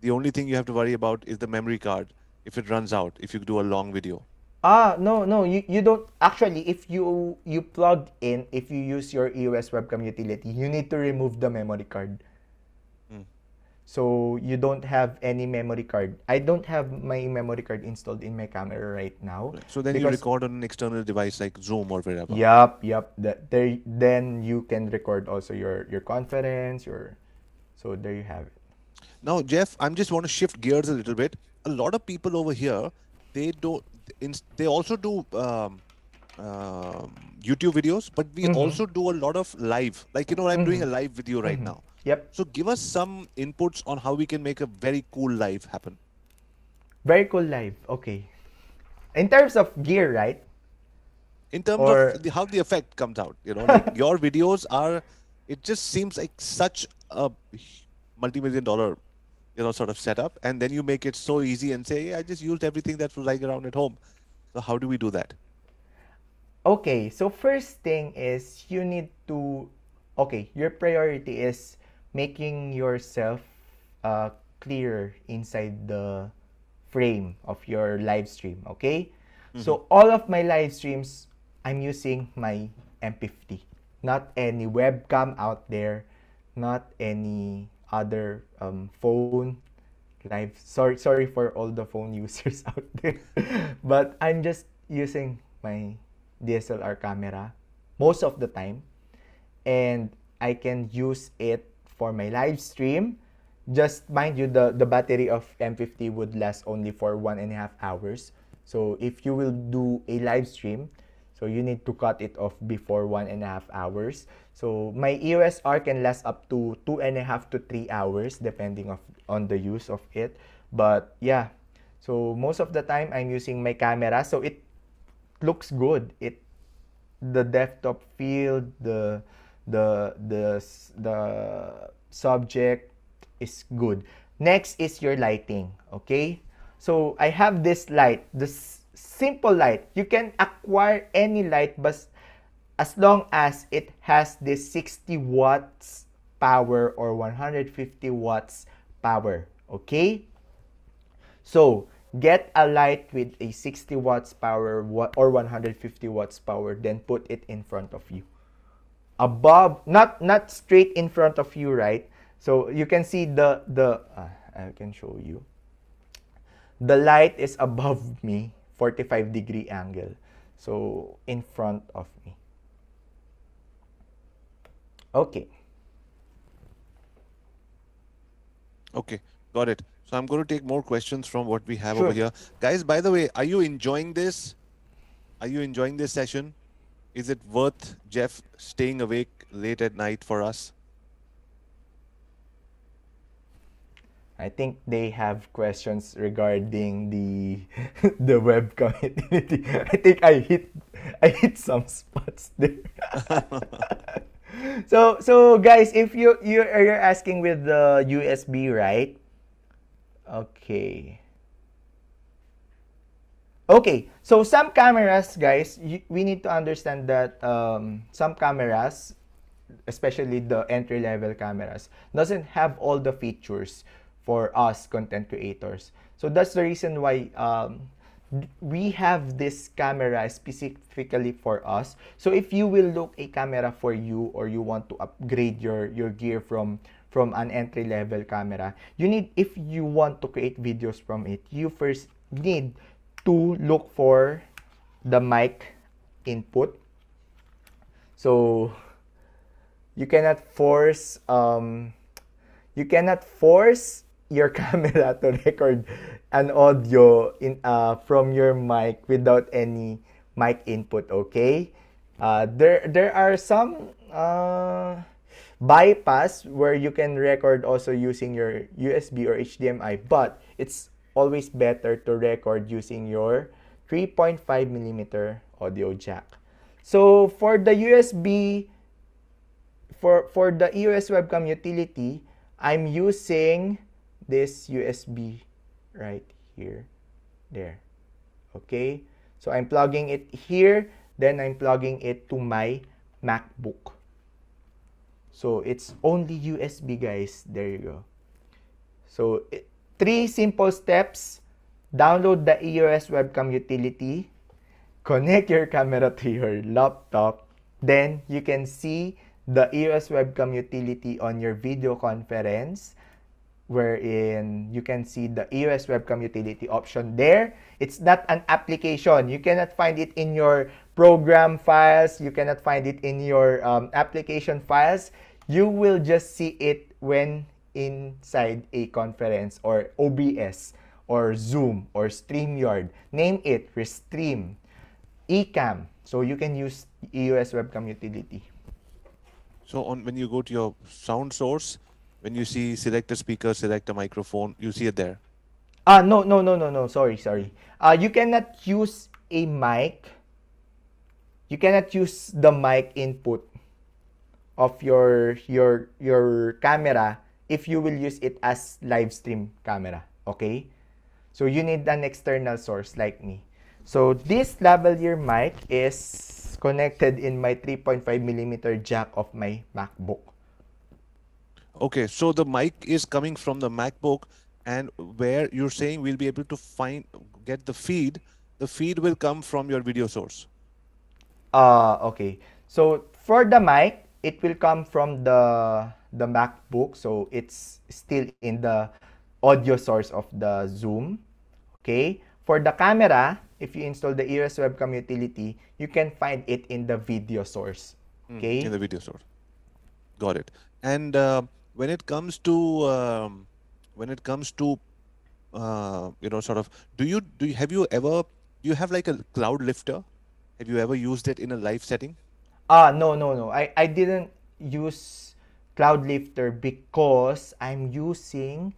S5: The only thing you have to worry about is the memory card if it runs out, if you do a long video.
S1: No, you don't. Actually, if you plug in, if you use your EOS webcam utility, you need to remove the memory card. So you don't have any memory card. I don't have my memory card installed in my camera right now.
S5: So then you
S1: because
S5: record on an external device like Zoom or wherever.
S1: Yup. Then you can record also your conference, so there you have it.
S5: Now, Jeff, I just want to shift gears a little bit. A lot of people over here, they also do YouTube videos, but we also do a lot of live. Like, I'm doing a live video right now.
S1: Yep.
S5: So give us some inputs on how we can make a very cool live happen.
S1: Very cool live. Okay. In terms of gear, right?
S5: In terms
S1: Or-
S5: of how the effect comes out, like your videos it just seems like such a multi-million-dollar, sort of setup, and then you make it so easy and say, I just used everything that was lying around at home. So how do we do that?
S1: Okay, so first thing is you need to, your priority is making yourself clearer inside the frame of your live stream, okay? So all of my live streams, I'm using my M50, not any webcam out there, not any other phone live. Sorry for all the phone users out there, but I'm just using my DSLR camera most of the time, and I can use it for my live stream. Just mind you, the battery of M50 would last only for 1.5 hours. So if you will do a live stream, so you need to cut it off before 1.5 hours. So my EOS R can last up to 2.5 to 3 hours depending on the use of it. But yeah, so most of the time I'm using my camera, so it looks good. The depth of field, the subject is good. Next is your lighting, okay? So I have this light, this simple light. You can acquire any light, but as long as it has this 60 watts power or 150 watts power, okay? So get a light with a 60 watts power or 150 watts power, then put it in front of you. Above, not straight in front of you, right? So you can see I can show you. The light is above me, 45-degree angle. So in front of me. Okay.
S5: Okay, got it. So I'm going to take more questions from what we have
S1: Sure.
S5: over here. Guys, by the way, are you enjoying this? Are you enjoying this session? Is it worth Jeff staying awake late at night for us?
S1: I think they have questions regarding the the webcam utility. I think I hit some spots there. So guys, if you're asking with the USB, right? Okay. Okay, so some cameras, guys, we need to understand that some cameras, especially the entry-level cameras, doesn't have all the features for us content creators. So that's the reason why we have this camera specifically for us. So if you will look a camera for you, or you want to upgrade your gear from an entry-level camera, if you want to create videos from it, you first need to look for the mic input. So you cannot force your camera to record an audio from your mic without any mic input, okay? There are some bypass where you can record also using your USB or HDMI, but it's always better to record using your 3.5mm audio jack. So for the USB, for the EOS webcam utility, I'm using this USB right here, there. Okay, so I'm plugging it here, then I'm plugging it to my MacBook. So it's only USB, guys. There you go. So 3 simple steps: download the EOS webcam utility, connect your camera to your laptop, then you can see the EOS webcam utility on your video conference, wherein you can see the EOS webcam utility option there. It's not an application. You cannot find it in your program files. You cannot find it in your application files. You will just see it when inside a conference, or OBS, or Zoom, or StreamYard. Name it, Restream, Ecamm. So you can use EOS webcam utility.
S5: So when you go to your sound source, when you see select a speaker, select a microphone, you see it there.
S1: No. Sorry. You cannot use a mic. You cannot use the mic input of your camera if you will use it as live stream camera. Okay? So you need an external source like me. So this lavalier mic is connected in my 3.5mm jack of my MacBook.
S5: Okay, so the mic is coming from the MacBook, and where you're saying we'll be able to get the feed will come from your video source.
S1: Okay. So for the mic, it will come from the MacBook. So it's still in the audio source of the Zoom. Okay. For the camera, if you install the EOS webcam utility, you can find it in the video source. Okay.
S5: In the video source. Got it. And when it comes to sort of, do you have like a Cloudlifter? Have you ever used it in a live setting?
S1: No. I didn't use Cloudlifter because I'm using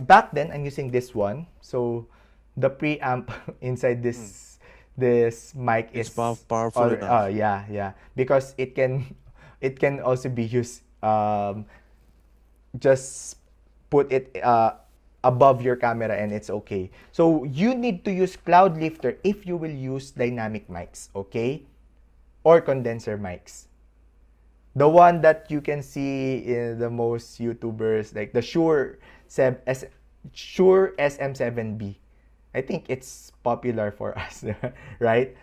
S1: back then I'm using this one. So the preamp inside this mic
S5: It's
S1: is
S5: powerful enough.
S1: yeah, because it can also be used just put it above your camera and it's okay. So you need to use Cloudlifter if you will use dynamic mics, okay? Or condenser mics. The one that you can see in the most YouTubers, like the Shure SM7B. I think it's popular for us, right?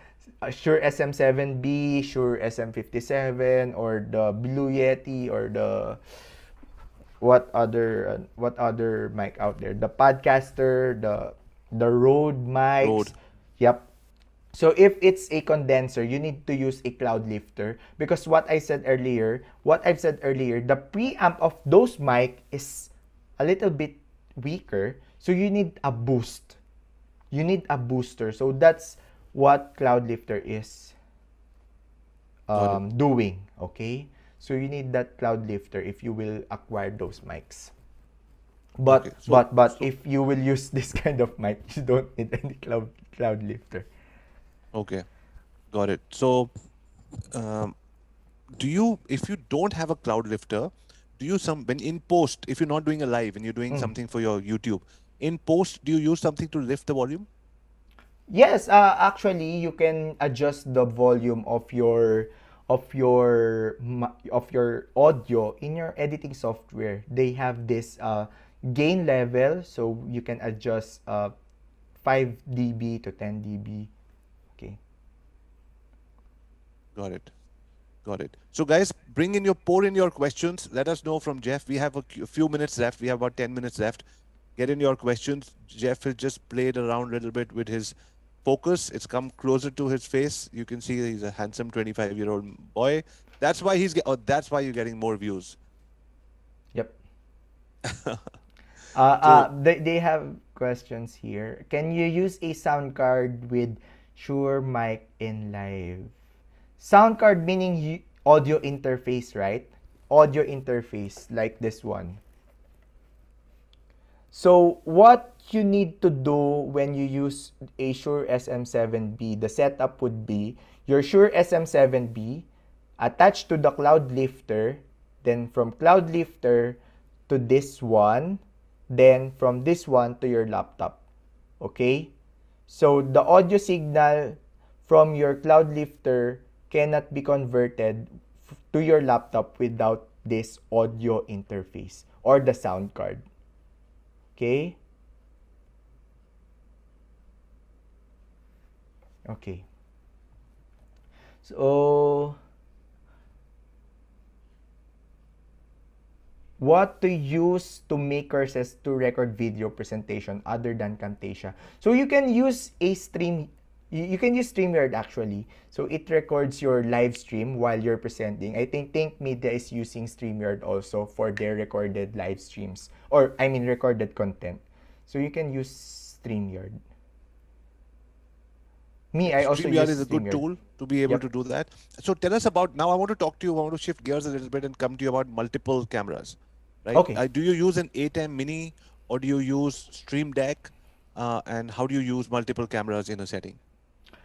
S1: Shure SM7B, Shure SM57, or the Blue Yeti, or the what other mic out there? The Podcaster, the Rode mics.
S5: Rode.
S1: Yep. So if it's a condenser, you need to use a Cloudlifter because what I've said earlier, the preamp of those mic is a little bit weaker, so you need a boost. You need a booster. So that's what Cloudlifter is doing, okay? So you need that Cloudlifter if you will acquire those mics. But
S5: Okay,
S1: but if you will use this kind of mic, you don't need any Cloudlifter.
S5: Okay, got it. So, if you don't have a Cloudlifter, when in post, if you're not doing a live and you're doing something for your YouTube, in post, do you use something to lift the volume?
S1: Yes, actually, you can adjust the volume of your audio in your editing software. They have this gain level, so you can adjust 5 dB to 10 dB. Okay.
S5: Got it. So guys, pour in your questions. Let us know from Jeff. We have a few minutes left. We have about 10 minutes left. Get in your questions. Jeff has just played around a little bit with his focus. It's come closer to his face. You can see he's a handsome 25-year-old boy. That's why you're getting more views.
S1: Yep. They have questions here. Can you use a sound card with Shure mic in live? Sound card meaning audio interface, right? Audio interface like this one. So what you need to do when you use a Shure SM7B, the setup would be your Shure SM7B attached to the Cloudlifter, then from Cloudlifter to this one, then from this one to your laptop. Okay? So the audio signal from your Cloudlifter cannot be converted to your laptop without this audio interface or the sound card. Okay? Okay. So, what to use to make courses to record video presentation other than Camtasia? So you can use you can use StreamYard actually. So it records your live stream while you're presenting. I think Think Media is using StreamYard also for their recorded live streams, or I mean recorded content. So you can use StreamYard. I also
S5: StreamYard
S1: use
S5: is a good
S1: StreamYard.
S5: tool to be able to do that. So tell us about, now I want to talk to you, I want to shift gears a little bit and come to you about multiple cameras, right?
S1: Okay.
S5: Do you use an A10 mini or do you use Stream Deck? And how do you use multiple cameras in a setting?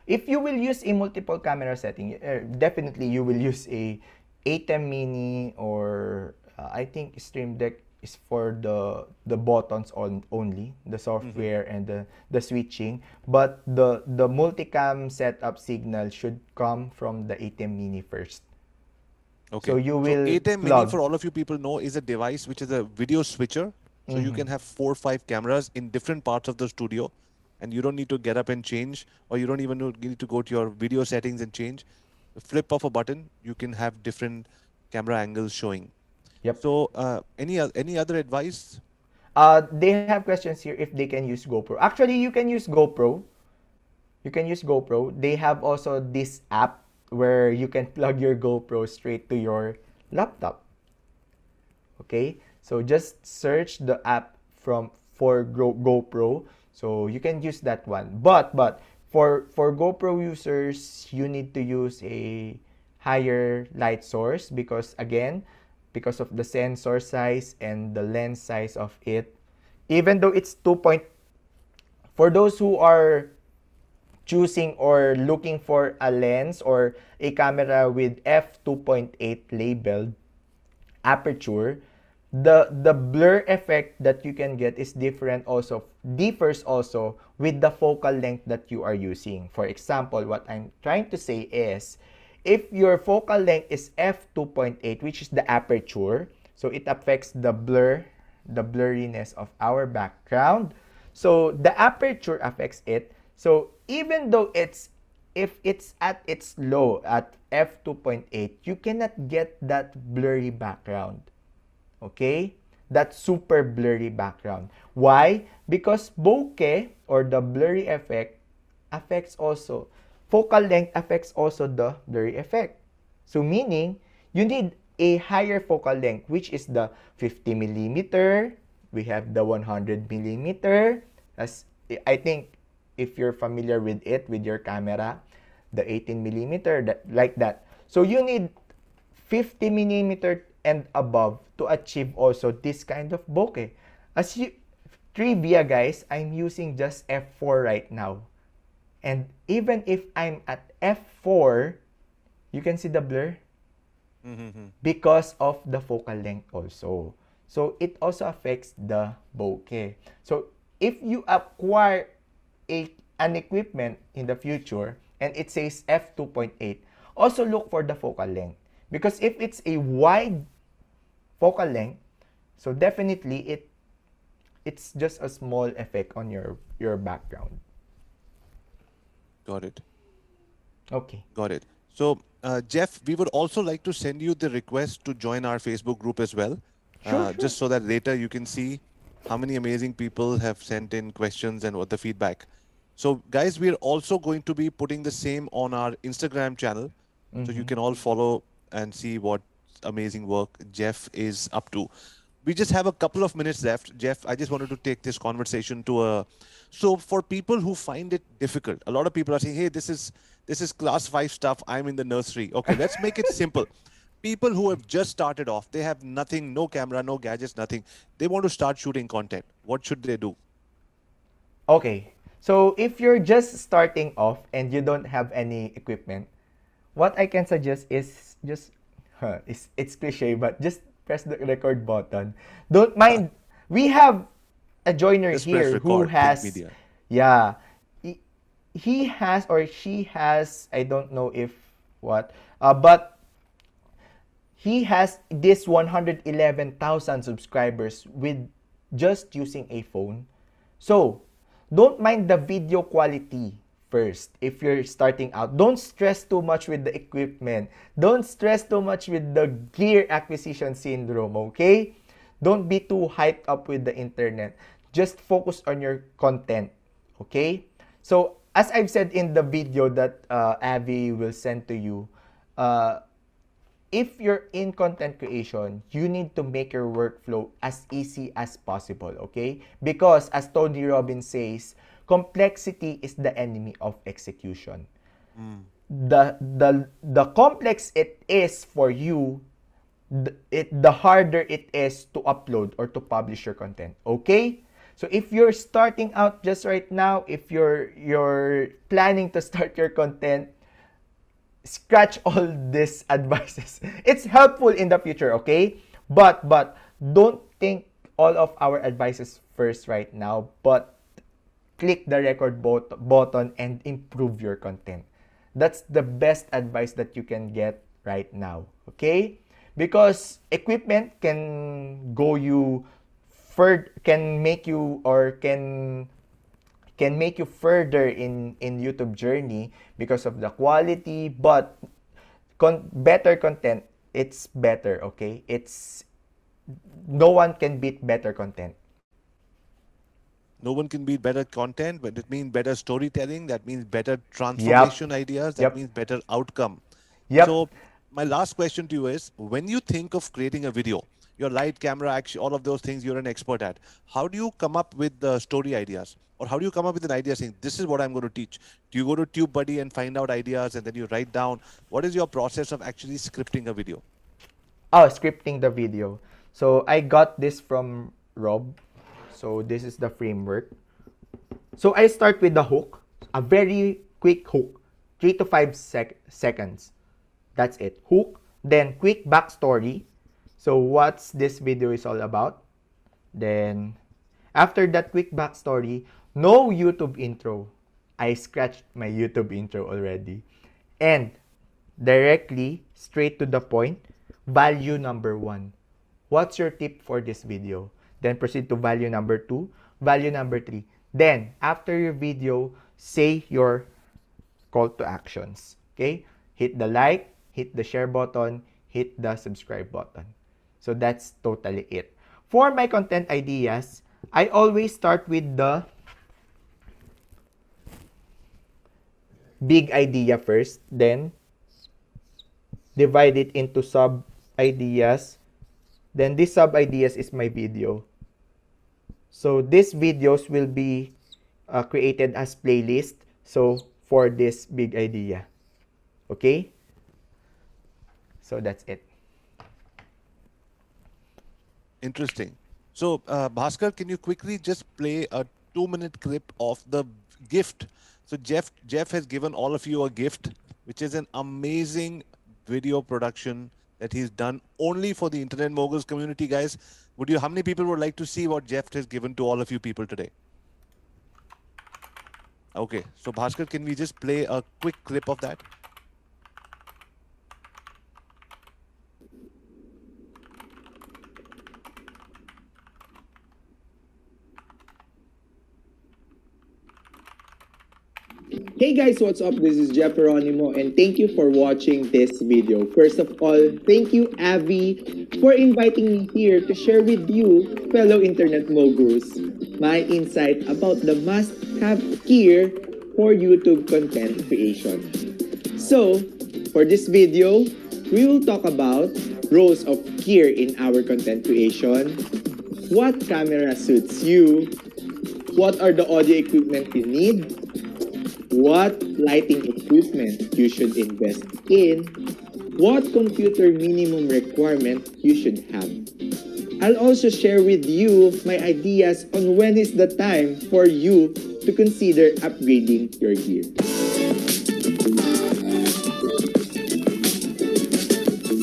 S1: If you will use a multiple camera setting, definitely you will use a A10 mini, or I think Stream Deck is for the buttons only, the software and the switching. But the multicam setup signal should come from the A10 mini first.
S5: Okay.
S1: So you
S5: So
S1: will
S5: 8M Mini,
S1: plug.
S5: for all of you people know, is a device which is a video switcher. So you can have 4 or 5 cameras in different parts of the studio, and you don't need to get up and change, or you don't even need to go to your video settings and change. The flip of a button, you can have different camera angles showing.
S1: Yep.
S5: So any other advice?
S1: They have questions here if they can use GoPro. Actually, you can use GoPro. You can use GoPro. They have also this app where you can plug your GoPro straight to your laptop. Okay, so just search the app for GoPro, so you can use that one. But for GoPro users, you need to use a higher light source because again, because of the sensor size and the lens size of it, even though it's 2. For those who are choosing or looking for a lens or a camera with f2.8 labeled aperture, the blur effect that you can get is differs also with the focal length that you are using. For example, what I'm trying to say is, if your focal length is f2.8, which is the aperture, so it affects the blurriness of our background. So the aperture affects it. So even though if it's at its low at f2.8, you cannot get that blurry background. Okay? That super blurry background. Why? Because bokeh or the blurry effect affects also, focal length affects also the blurry effect. So meaning, you need a higher focal length, which is the 50 millimeter. We have the 100 millimeter. As I think if you're familiar with it, with your camera, the 18 millimeter, like that. So you need 50 millimeter and above to achieve also this kind of bokeh. As you trivia, guys, I'm using just f4 right now. And even if I'm at f4, you can see the blur because of the focal length also. So it also affects the bokeh. So if you acquire an equipment in the future and it says f2.8, also look for the focal length. Because if it's a wide focal length, so definitely it's just a small effect on your background.
S5: Got it.
S1: Okay.
S5: Got it. So, Jeff, we would also like to send you the request to join our Facebook group as well.
S1: Sure.
S5: Just so that later you can see how many amazing people have sent in questions and what the feedback. So, guys, we're also going to be putting the same on our Instagram channel. So you can all follow and see what amazing work Jeff is up to. We just have a couple of minutes left. Jeff, I just wanted to take this conversation to a... So for people who find it difficult, a lot of people are saying, hey, this is class 5 stuff. I'm in the nursery. Okay, let's make it simple. People who have just started off, they have nothing, no camera, no gadgets, nothing. They want to start shooting content. What should they do?
S1: Okay. So if you're just starting off and you don't have any equipment, what I can suggest is just, it's cliche, but just press the record button. Don't mind. We have a joiner
S5: Just press
S1: here who
S5: record,
S1: has,
S5: media.
S1: yeah, he has or she has, I don't know if what, but he has this 111,000 subscribers with just using a phone. So don't mind the video quality first if you're starting out. Don't stress too much with the equipment. Don't stress too much with the gear acquisition syndrome, okay? Don't be too hyped up with the internet. Just focus on your content, okay? So, as I've said in the video that Avi will send to you, if you're in content creation, you need to make your workflow as easy as possible, okay? Because as Tony Robbins says, complexity is the enemy of execution. The complex it is for you, the harder it is to upload or to publish your content, okay? So if you're starting out just right now, if you're planning to start your content, scratch all these advices. It's helpful in the future, okay? But don't think all of our advices first right now, but click the record button and improve your content. That's the best advice that you can get right now, okay? because equipment can go you can make you or can make you further in YouTube journey because of the quality, but better content, it's better, okay? It's no one can beat better content.
S5: No one can beat better content, but it means better storytelling. That means better transformation ideas. That means better outcome. So my last question to you is, when you think of creating a video, your light, camera, action, all of those things you're an expert at, how do you come up with the story ideas? Or how do you come up with an idea saying, this is what I'm going to teach? Do you go to TubeBuddy and find out ideas and then you write down? What is your process of actually scripting a video?
S1: Oh, scripting the video. So I got this from Rob. So this is the framework. So I start with the hook, a very quick hook, 3 to 5 seconds. That's it. Hook, then quick backstory. So what's this video is all about. Then after that quick backstory, no YouTube intro. I scratched my YouTube intro already. And directly, straight to the point, value number 1. What's your tip for this video? Then proceed to value number 2, value number 3. Then, after your video, say your call to actions. Okay? Hit the like, hit the share button, hit the subscribe button. So that's totally it. For my content ideas, I always start with the big idea first, then divide it into sub ideas. Then this sub ideas is my video. So these videos will be created as playlist. So for this big idea. Okay? So that's it.
S5: Interesting. So Bhaskar, can you quickly just play a 2-minute clip of the gift? So Jeff has given all of you a gift, which is an amazing video production that he's done only for the Internet Moguls community, guys. How many people would like to see what Jeff has given to all of you people today? Okay, so Bhaskar, can we just play a quick clip of that?
S6: Hey guys, what's up? This is Jeff Geronimo and thank you for watching this video. First of all, thank you Avi for inviting me here to share with you, fellow internet moguls, my insight about the must-have gear for YouTube content creation. So, for this video, we will talk about rows of gear in our content creation, what camera suits you, what are the audio equipment you need, what lighting equipment you should invest in, what computer minimum requirement you should have. I'll also share with you my ideas on when is the time for you to consider upgrading your gear.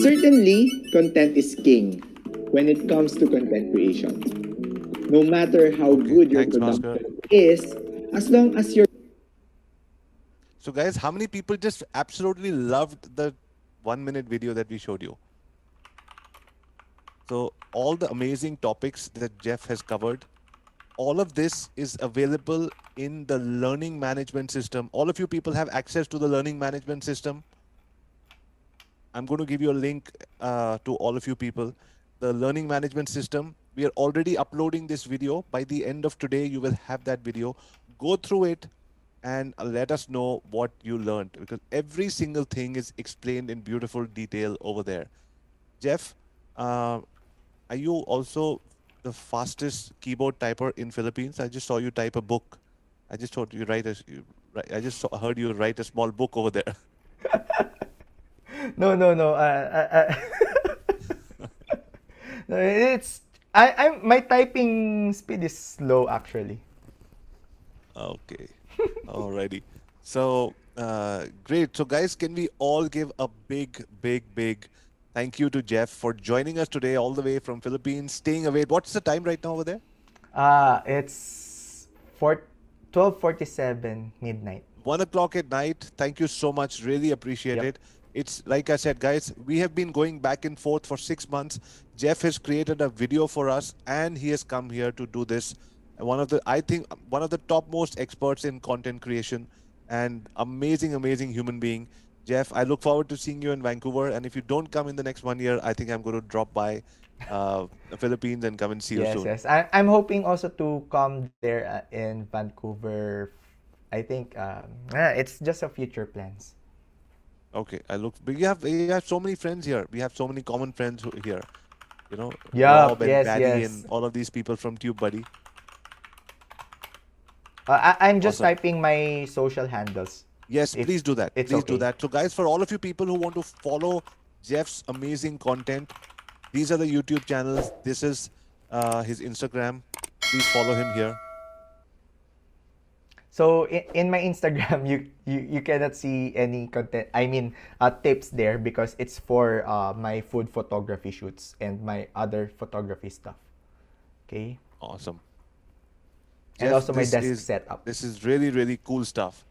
S6: Certainly, content is king when it comes to content creation. No matter how good your production is, as long as you're
S5: So guys, how many people just absolutely loved the 1-minute video that we showed you? So all the amazing topics that Jeff has covered, all of this is available in the learning management system. All of you people have access to the learning management system. I'm going to give you a link to all of you people. The learning management system, we are already uploading this video. By the end of today, you will have that video. Go through it and let us know what you learned, because every single thing is explained in beautiful detail over there. Jeff, are you also the fastest keyboard typer in Philippines? I just saw you type a book. I just thought you heard you write a small book over there.
S1: No. No, my typing speed is slow actually.
S5: Okay. Alrighty. So great. So guys, can we all give a big thank you to Jeff for joining us today all the way from Philippines, staying away. What's the time right now over there?
S1: It's 12:47 midnight.
S5: 1 o'clock at night. Thank you so much. Really appreciate it. It's like I said, guys, we have been going back and forth for 6 months. Jeff has created a video for us, and he has come here to do this. I think one of the topmost experts in content creation, and amazing human being. Jeff, I look forward to seeing you in Vancouver. And if you don't come in the next 1 year, I think I'm going to drop by the Philippines and come and see you
S1: Yes,
S5: soon.
S1: yes. I'm hoping also to come there in Vancouver. I think it's just a future plans.
S5: Okay, we have so many friends here. We have so many common friends here. You know,
S1: Yeah,
S5: Rob and
S1: yes,
S5: Paddy
S1: yes.
S5: and all of these people from Tube Buddy.
S1: I'm just
S5: Awesome.
S1: typing my social handles.
S5: Yes,
S1: If
S5: please do that.
S1: it's
S5: Please do
S1: okay.
S5: that. So, guys, for all of you people who want to follow Jeff's amazing content, these are the YouTube channels. This is his Instagram. Please follow him here.
S1: So in my Instagram, you cannot see any content. I mean, tips there because it's for my food photography shoots and my other photography stuff. Okay.
S5: Awesome.
S1: And
S5: Jeff,
S1: also my
S5: this
S1: desk
S5: is-
S1: setup.
S5: This is really cool stuff.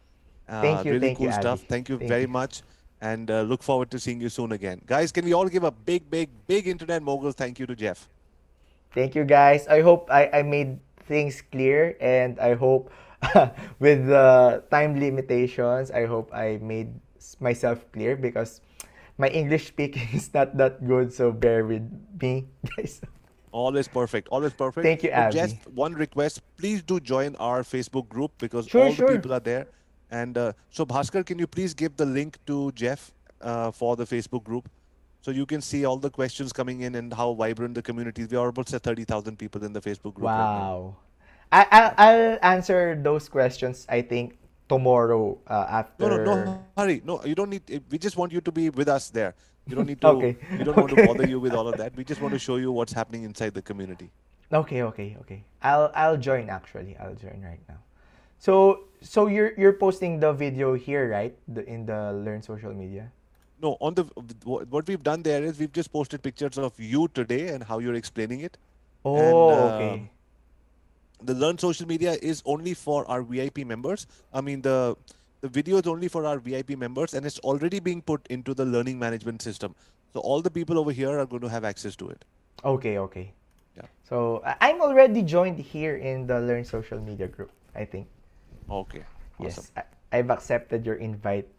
S1: Thank you,
S5: Really
S1: thank you,
S5: cool stuff.
S1: Avi.
S5: Thank you
S1: Thank
S5: very
S1: you.
S5: much. And look forward to seeing you soon again. Guys, can we all give a big internet mogul thank you to Jeff?
S1: Thank you, guys. I hope I made things clear, and I hope with the time limitations, I hope I made myself clear because my English speaking is not that good. So bear with me, guys.
S5: Always perfect. Always perfect.
S1: Thank you,
S5: But
S1: Avi.
S5: just one request, please do join our Facebook group because
S1: Sure,
S5: all
S1: sure.
S5: the people are there. And so Bhaskar, can you please give the link to Jeff for the Facebook group? So you can see all the questions coming in and how vibrant the community is. We are almost at 30,000 people in the Facebook group right now.
S1: Wow. I'll answer those questions, I think, tomorrow after.
S5: No, hurry. No, you don't need. We just want you to be with us there. You don't need to.
S1: Okay.
S5: We don't want to bother you with all of that. We just want to show you what's happening inside the community.
S1: Okay. I'll join actually. I'll join right now. So you're posting the video here, right? In the Learn Social Media.
S5: No, on the what we've done there is we've just posted pictures of you today and how you're explaining it.
S1: Oh,
S5: And,
S1: okay.
S5: The Learn Social Media is only for our VIP members. I mean, the video is only for our VIP members, and it's already being put into the learning management system. So all the people over here are going to have access to it.
S1: Okay.
S5: Yeah.
S1: So I'm already joined here in the Learn Social Media group, I think.
S5: Okay. Awesome.
S1: Yes, I've accepted your invite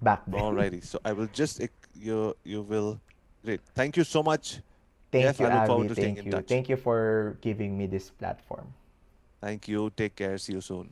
S1: back then.
S5: Alrighty. So I will just you will great. Thank you so much.
S1: Thank
S5: Jeff,
S1: you,
S5: I look
S1: Avi.
S5: forward to staying
S1: Thank
S5: in
S1: you.
S5: touch.
S1: Thank you for giving me this platform.
S5: Thank you. Take care. See you soon.